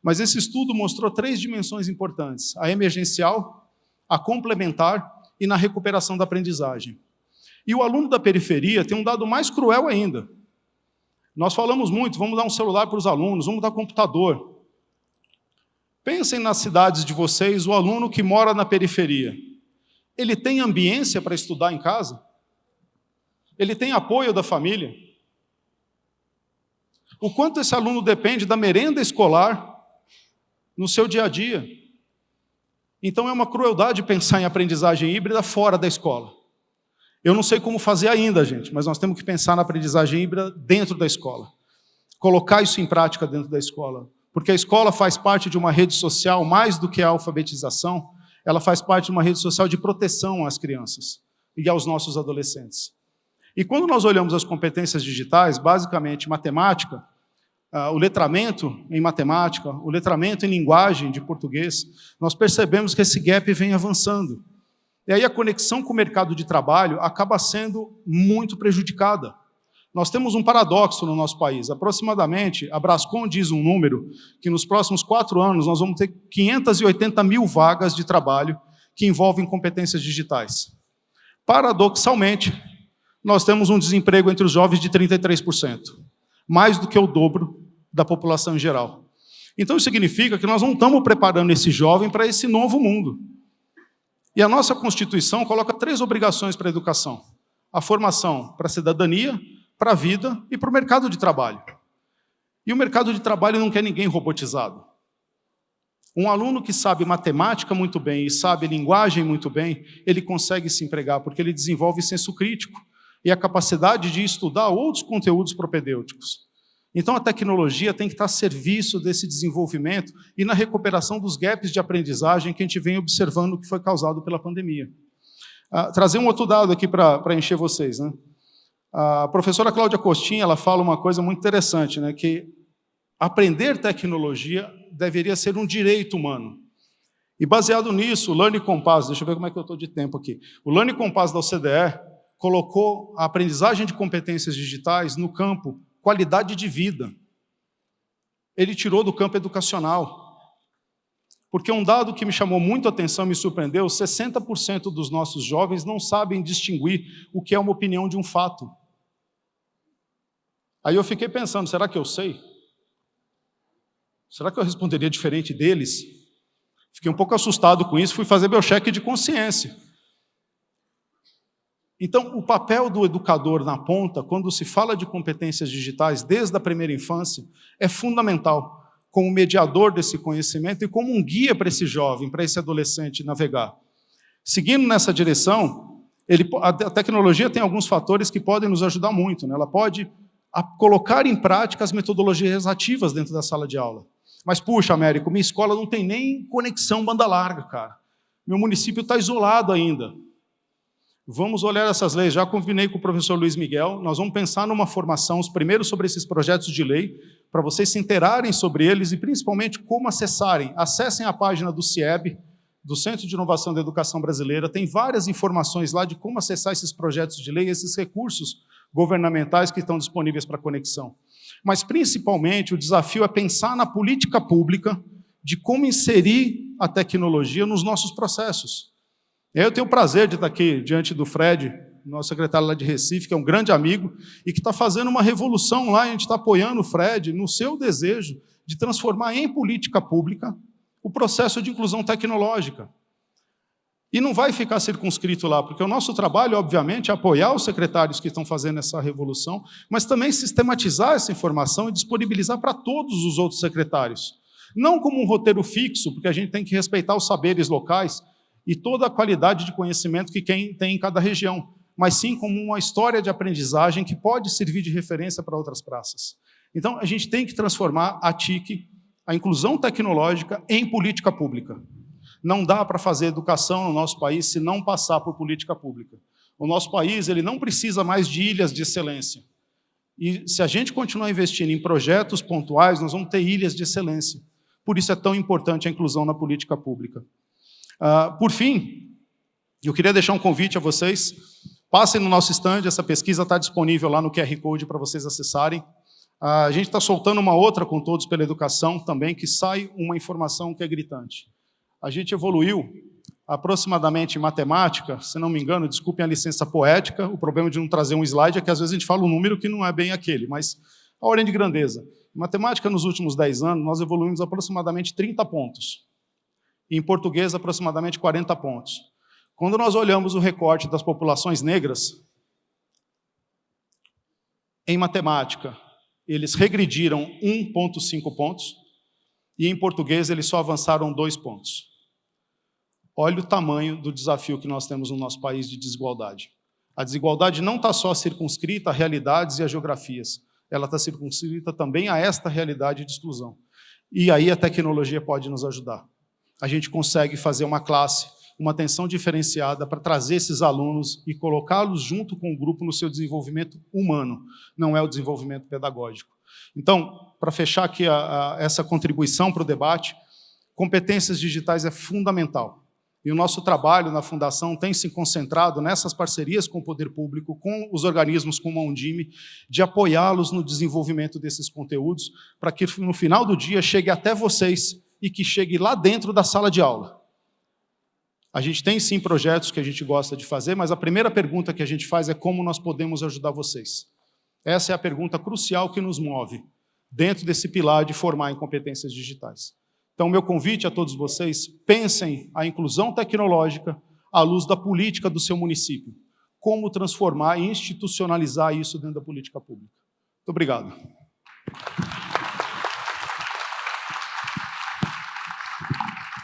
Mas esse estudo mostrou 3 dimensões importantes: a emergencial, a complementar e na recuperação da aprendizagem. E o aluno da periferia tem um dado mais cruel ainda. Nós falamos muito, vamos dar um celular para os alunos, vamos dar computador. Pensem nas cidades de vocês, o aluno que mora na periferia. Ele tem ambiência para estudar em casa? Ele tem apoio da família? O quanto esse aluno depende da merenda escolar no seu dia a dia? Então é uma crueldade pensar em aprendizagem híbrida fora da escola. Eu não sei como fazer ainda, gente, mas nós temos que pensar na aprendizagem híbrida dentro da escola. Colocar isso em prática dentro da escola. Porque a escola faz parte de uma rede social, mais do que a alfabetização, ela faz parte de uma rede social de proteção às crianças e aos nossos adolescentes. E quando nós olhamos as competências digitais, basicamente matemática, o letramento em matemática, o letramento em linguagem de português, nós percebemos que esse gap vem avançando. E aí a conexão com o mercado de trabalho acaba sendo muito prejudicada. Nós temos um paradoxo no nosso país. Aproximadamente, a Brascom diz um número que nos próximos 4 anos nós vamos ter 580 mil vagas de trabalho que envolvem competências digitais. Paradoxalmente, nós temos um desemprego entre os jovens de 33%, mais do que o dobro da população em geral. Então isso significa que nós não estamos preparando esse jovem para esse novo mundo. E a nossa Constituição coloca 3 obrigações para a educação: a formação para a cidadania, para a vida e para o mercado de trabalho. E o mercado de trabalho não quer ninguém robotizado. Um aluno que sabe matemática muito bem e sabe linguagem muito bem, ele consegue se empregar, porque ele desenvolve senso crítico e a capacidade de estudar outros conteúdos propedêuticos. Então a tecnologia tem que estar a serviço desse desenvolvimento e na recuperação dos gaps de aprendizagem que a gente vem observando que foi causado pela pandemia. Trazer um outro dado aqui para encher vocês, né? A professora Cláudia Costin, ela fala uma coisa muito interessante, né? Que aprender tecnologia deveria ser um direito humano. E baseado nisso, o Learning Compass, deixa eu ver como é que eu estou de tempo aqui. O Learning Compass da OCDE colocou a aprendizagem de competências digitais no campo qualidade de vida. Ele tirou do campo educacional. Porque um dado que me chamou muito a atenção, me surpreendeu, 60% dos nossos jovens não sabem distinguir o que é uma opinião de um fato. Aí eu fiquei pensando, será que eu sei? Será que eu responderia diferente deles? Fiquei um pouco assustado com isso, fui fazer meu cheque de consciência. Então, o papel do educador na ponta, quando se fala de competências digitais desde a primeira infância, é fundamental, como mediador desse conhecimento e como um guia para esse jovem, para esse adolescente navegar. Seguindo nessa direção, a tecnologia tem alguns fatores que podem nos ajudar muito, né? Ela pode colocar em prática as metodologias ativas dentro da sala de aula. Mas, puxa, Américo, minha escola não tem nem conexão banda larga, cara. Meu município está isolado ainda. Vamos olhar essas leis. Já combinei com o professor Luiz Miguel, nós vamos pensar numa formação, primeiro sobre esses projetos de lei, para vocês se inteirarem sobre eles e principalmente como acessarem. Acessem a página do CIEB, do Centro de Inovação da Educação Brasileira, tem várias informações lá de como acessar esses projetos de lei, esses recursos governamentais que estão disponíveis para conexão. Mas, principalmente, o desafio é pensar na política pública de como inserir a tecnologia nos nossos processos. Eu tenho o prazer de estar aqui diante do Fred, nosso secretário lá de Recife, que é um grande amigo, e que está fazendo uma revolução lá, e a gente está apoiando o Fred no seu desejo de transformar em política pública o processo de inclusão tecnológica. E não vai ficar circunscrito lá, porque o nosso trabalho, obviamente, é apoiar os secretários que estão fazendo essa revolução, mas também sistematizar essa informação e disponibilizar para todos os outros secretários. Não como um roteiro fixo, porque a gente tem que respeitar os saberes locais e toda a qualidade de conhecimento que quem tem em cada região, mas sim como uma história de aprendizagem que pode servir de referência para outras praças. Então, a gente tem que transformar a TIC, a inclusão tecnológica, em política pública. Não dá para fazer educação no nosso país se não passar por política pública. O nosso país ele não precisa mais de ilhas de excelência. E se a gente continuar investindo em projetos pontuais, nós vamos ter ilhas de excelência. Por isso é tão importante a inclusão na política pública. Por fim, eu queria deixar um convite a vocês. Passem no nosso stand, essa pesquisa está disponível lá no QR Code para vocês acessarem. A gente está soltando uma outra com Todos pela Educação também, que sai uma informação que é gritante. A gente evoluiu aproximadamente em matemática, se não me engano, desculpem a licença poética, o problema de não trazer um slide é que às vezes a gente fala um número que não é bem aquele, mas a ordem de grandeza. Em matemática, nos últimos 10 anos, nós evoluímos aproximadamente 30 pontos. Em português, aproximadamente 40 pontos. Quando nós olhamos o recorte das populações negras, em matemática, eles regrediram 1,5 pontos, e em português eles só avançaram 2 pontos. Olha o tamanho do desafio que nós temos no nosso país de desigualdade. A desigualdade não está só circunscrita a realidades e a geografias, ela está circunscrita também a esta realidade de exclusão. E aí a tecnologia pode nos ajudar. A gente consegue fazer uma classe, uma atenção diferenciada para trazer esses alunos e colocá-los junto com o grupo no seu desenvolvimento humano, não é o desenvolvimento pedagógico. Então, para fechar aqui essa contribuição para o debate, competências digitais é fundamental. E o nosso trabalho na Fundação tem se concentrado nessas parcerias com o poder público, com os organismos como a Undime, de apoiá-los no desenvolvimento desses conteúdos, para que no final do dia chegue até vocês e que chegue lá dentro da sala de aula. A gente tem sim projetos que a gente gosta de fazer, mas a primeira pergunta que a gente faz é como nós podemos ajudar vocês. Essa é a pergunta crucial que nos move, dentro desse pilar de formar em competências digitais. Então, meu convite a todos vocês, pensem a inclusão tecnológica à luz da política do seu município. Como transformar e institucionalizar isso dentro da política pública. Muito obrigado.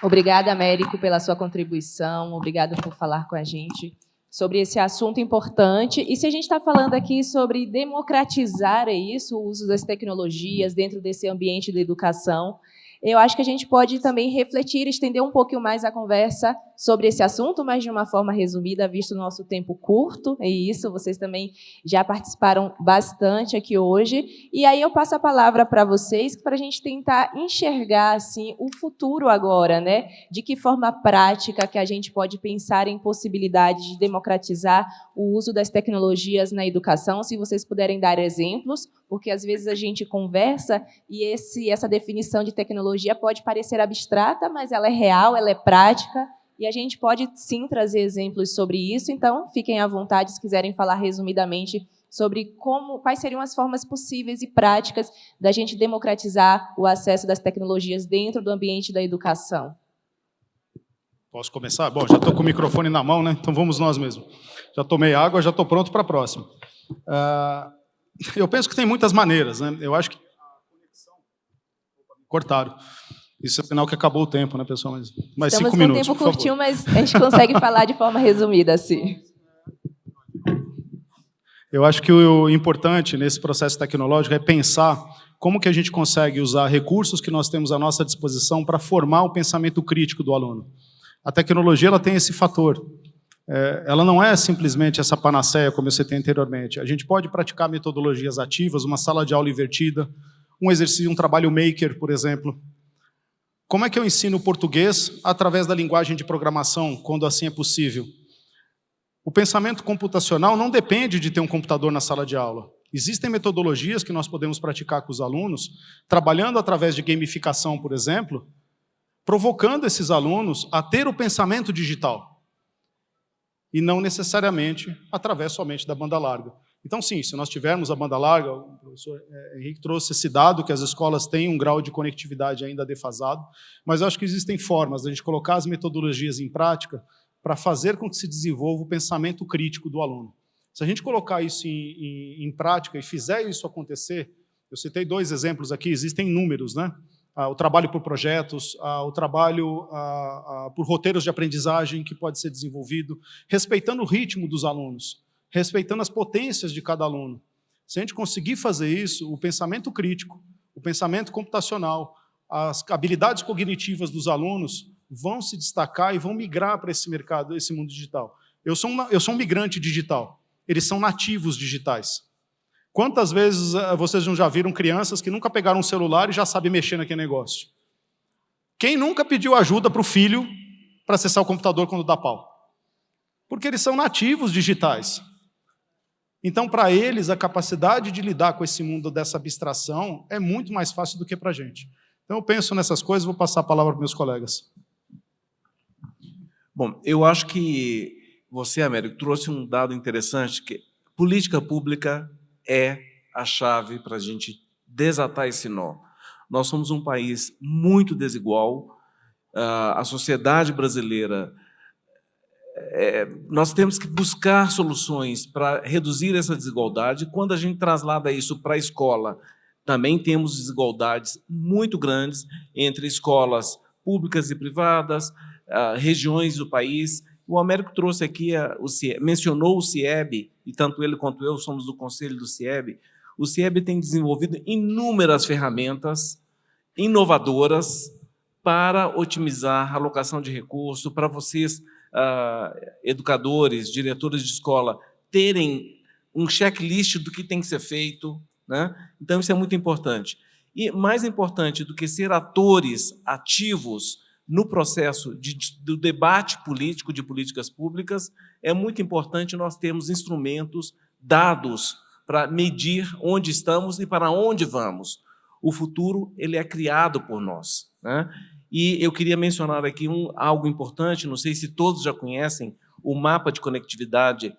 Obrigada, Américo, pela sua contribuição. Obrigada por falar com a gente sobre esse assunto importante. E se a gente está falando aqui sobre democratizar isso, o uso das tecnologias dentro desse ambiente da educação, eu acho que a gente pode também refletir, estender um pouquinho mais a conversa sobre esse assunto, mas de uma forma resumida, visto o nosso tempo curto, e isso, vocês também já participaram bastante aqui hoje. E aí eu passo a palavra para vocês, para a gente tentar enxergar assim, o futuro agora, né? De que forma prática que a gente pode pensar em possibilidade de democratizar o uso das tecnologias na educação, se vocês puderem dar exemplos, porque às vezes a gente conversa e essa definição de tecnologia pode parecer abstrata, mas ela é real, ela é prática, e a gente pode sim trazer exemplos sobre isso. Então, fiquem à vontade se quiserem falar resumidamente sobre quais seriam as formas possíveis e práticas da gente democratizar o acesso das tecnologias dentro do ambiente da educação. Posso começar? Bom, já estou com o microfone na mão, né? Então vamos nós mesmos. Já tomei água, já estou pronto para a próxima. Eu penso que tem muitas maneiras, né? Eu acho que a conexão... Cortaram. Isso é sinal que acabou o tempo, né, pessoal? Mais 5 minutos, Estamos com um tempo curtinho, mas a gente consegue falar de forma resumida, assim. Eu acho que o importante nesse processo tecnológico é pensar como que a gente consegue usar recursos que nós temos à nossa disposição para formar o pensamento crítico do aluno. A tecnologia ela tem esse fator. Ela não é simplesmente essa panaceia, como eu citei anteriormente. A gente pode praticar metodologias ativas, uma sala de aula invertida, um exercício, um trabalho maker, por exemplo. Como é que eu ensino português através da linguagem de programação, quando assim é possível? O pensamento computacional não depende de ter um computador na sala de aula. Existem metodologias que nós podemos praticar com os alunos, trabalhando através de gamificação, por exemplo, provocando esses alunos a ter o pensamento digital, e não necessariamente através somente da banda larga. Então, sim, se nós tivermos a banda larga, o professor Henrique trouxe esse dado, que as escolas têm um grau de conectividade ainda defasado, mas eu acho que existem formas de a gente colocar as metodologias em prática para fazer com que se desenvolva o pensamento crítico do aluno. Se a gente colocar isso em prática e fizer isso acontecer, eu citei 2 exemplos aqui, existem inúmeros, né? O trabalho por projetos, o trabalho por roteiros de aprendizagem que pode ser desenvolvido, respeitando o ritmo dos alunos, respeitando as potências de cada aluno. Se a gente conseguir fazer isso, o pensamento crítico, o pensamento computacional, as habilidades cognitivas dos alunos vão se destacar e vão migrar para esse mercado, esse mundo digital. Eu sou um migrante digital, eles são nativos digitais. Quantas vezes vocês já viram crianças que nunca pegaram um celular e já sabem mexer naquele negócio? Quem nunca pediu ajuda para o filho para acessar o computador quando dá pau? Porque eles são nativos digitais. Então, para eles, a capacidade de lidar com esse mundo dessa abstração é muito mais fácil do que para a gente. Então, eu penso nessas coisas, vou passar a palavra para meus colegas. Bom, eu acho que você, Américo, trouxe um dado interessante, que política pública é a chave para a gente desatar esse nó. Nós somos um país muito desigual, a sociedade brasileira, nós temos que buscar soluções para reduzir essa desigualdade. Quando a gente traslada isso para a escola, também temos desigualdades muito grandes entre escolas públicas e privadas, regiões do país. O Américo trouxe aqui, mencionou o CIEB, e tanto ele quanto eu somos do conselho do CIEB. O CIEB tem desenvolvido inúmeras ferramentas inovadoras para otimizar a alocação de recursos, para vocês, educadores, diretores de escola, terem um checklist do que tem que ser feito, né? Então, isso é muito importante. E mais importante do que ser atores ativos no processo do debate político de políticas públicas, é muito importante nós termos instrumentos, dados, para medir onde estamos e para onde vamos. O futuro ele é criado por nós, né? E eu queria mencionar aqui algo importante, não sei se todos já conhecem, o mapa de conectividade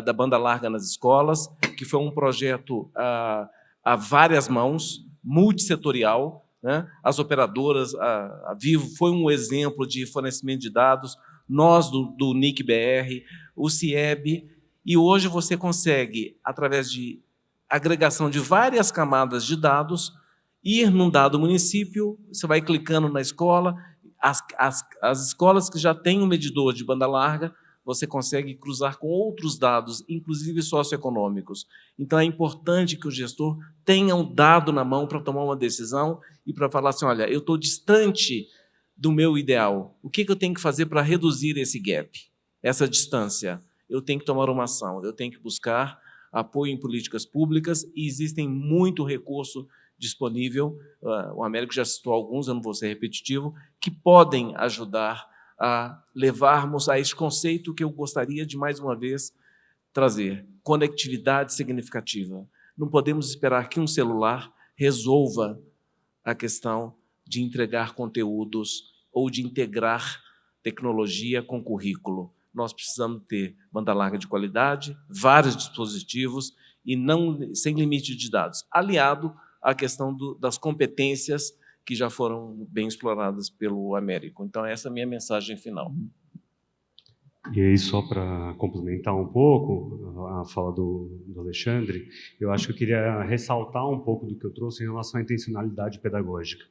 da banda larga nas escolas, que foi um projeto a várias mãos, multissetorial, né? As operadoras, a Vivo foi um exemplo de fornecimento de dados, nós do NIC-BR, o CIEB, e hoje você consegue, através de agregação de várias camadas de dados, ir num dado município, você vai clicando na escola, as escolas que já têm um medidor de banda larga, você consegue cruzar com outros dados, inclusive socioeconômicos. Então, é importante que o gestor tenha um dado na mão para tomar uma decisão e para falar assim, olha, eu estou distante do meu ideal. O que eu tenho que fazer para reduzir esse gap, essa distância? Eu tenho que tomar uma ação, eu tenho que buscar apoio em políticas públicas e existem muito recurso disponível, o Américo já citou alguns, eu não vou ser repetitivo, que podem ajudar a levarmos a esse conceito que eu gostaria de, mais uma vez, trazer. Conectividade significativa. Não podemos esperar que um celular resolva a questão de entregar conteúdos ou de integrar tecnologia com currículo. Nós precisamos ter banda larga de qualidade, vários dispositivos e não sem limite de dados, aliado à questão das competências que já foram bem exploradas pelo Américo. Então, essa é a minha mensagem final. E aí, só para complementar um pouco a fala do Alexandre, eu acho que eu queria ressaltar um pouco do que eu trouxe em relação à intencionalidade pedagógica,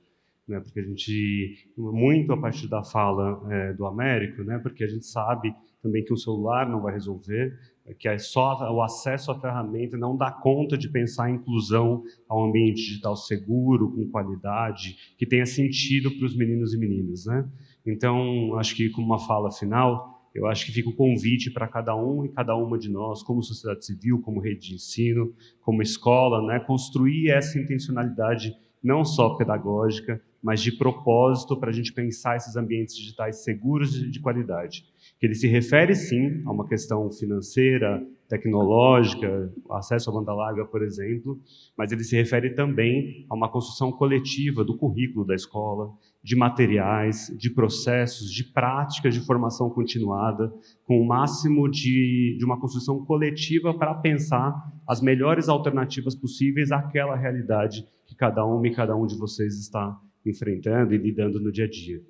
né? Porque a gente, muito a partir da fala do Américo, né? Porque a gente sabe também que um celular não vai resolver, que é só o acesso à ferramenta não dá conta de pensar a inclusão ao ambiente digital seguro, com qualidade, que tenha sentido para os meninos e meninas, né? Então, acho que como uma fala final, eu acho que fica o convite para cada um e cada uma de nós, como sociedade civil, como rede de ensino, como escola, né? Construir essa intencionalidade não só pedagógica, mas de propósito para a gente pensar esses ambientes digitais seguros e de qualidade. Que ele se refere, sim, a uma questão financeira, tecnológica, acesso à banda larga, por exemplo, mas ele se refere também a uma construção coletiva do currículo da escola, de materiais, de processos, de práticas de formação continuada, com o máximo de uma construção coletiva para pensar as melhores alternativas possíveis àquela realidade que cada uma e cada um de vocês está enfrentando e lidando no dia a dia.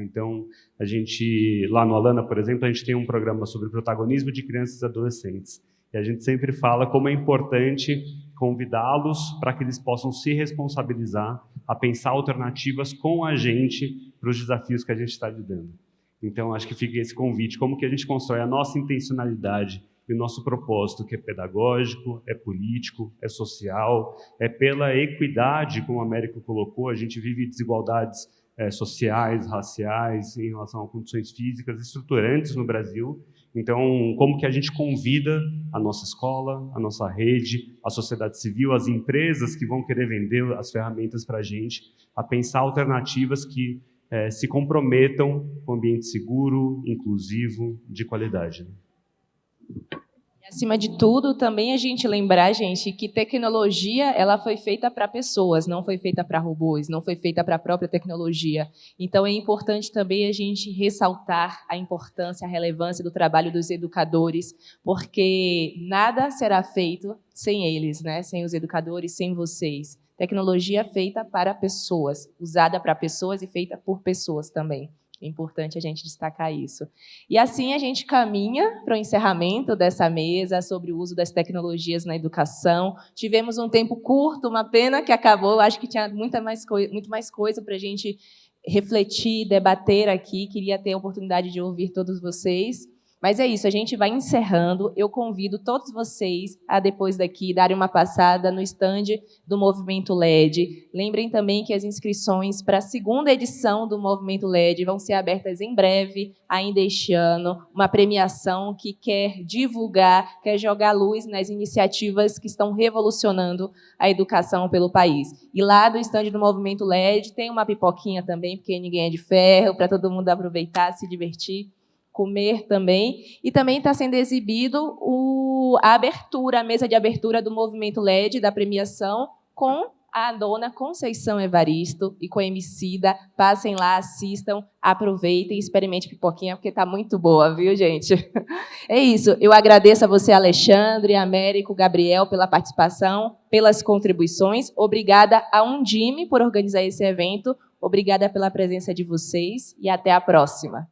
Então, a gente, lá no Alana, por exemplo, a gente tem um programa sobre protagonismo de crianças e adolescentes. E a gente sempre fala como é importante convidá-los para que eles possam se responsabilizar a pensar alternativas com a gente para os desafios que a gente está lidando. Então, acho que fica esse convite, como que a gente constrói a nossa intencionalidade e o nosso propósito, que é pedagógico, é político, é social, é pela equidade, como o Américo colocou, a gente vive desigualdades sociais, raciais, em relação a condições físicas estruturantes no Brasil. Então, como que a gente convida a nossa escola, a nossa rede, a sociedade civil, as empresas que vão querer vender as ferramentas para a gente, a pensar alternativas que se comprometam com um ambiente seguro, inclusivo, de qualidade. Acima de tudo, também a gente lembrar, gente, que tecnologia ela foi feita para pessoas, não foi feita para robôs, não foi feita para a própria tecnologia. Então, é importante também a gente ressaltar a importância, a relevância do trabalho dos educadores, porque nada será feito sem eles, né? Sem os educadores, sem vocês. Tecnologia feita para pessoas, usada para pessoas e feita por pessoas também. É importante a gente destacar isso. E assim a gente caminha para o encerramento dessa mesa sobre o uso das tecnologias na educação. Tivemos um tempo curto, uma pena que acabou. Acho que tinha muito mais coisa para a gente refletir, debater aqui. Queria ter a oportunidade de ouvir todos vocês. Mas é isso, a gente vai encerrando. Eu convido todos vocês a, depois daqui, darem uma passada no stand do Movimento LED. Lembrem também que as inscrições para a segunda edição do Movimento LED vão ser abertas em breve, ainda este ano. Uma premiação que quer divulgar, quer jogar luz nas iniciativas que estão revolucionando a educação pelo país. E lá do stand do Movimento LED tem uma pipoquinha também, porque ninguém é de ferro, para todo mundo aproveitar, se divertir, comer também. E também está sendo exibido a mesa de abertura do Movimento LED, da premiação, com a dona Conceição Evaristo e com a Emicida. Passem lá, assistam, aproveitem e experimentem pipoquinha, porque está muito boa, viu, gente? É isso. Eu agradeço a você, Alexandre, Américo, Gabriel, pela participação, pelas contribuições. Obrigada a Undime por organizar esse evento. Obrigada pela presença de vocês e até a próxima.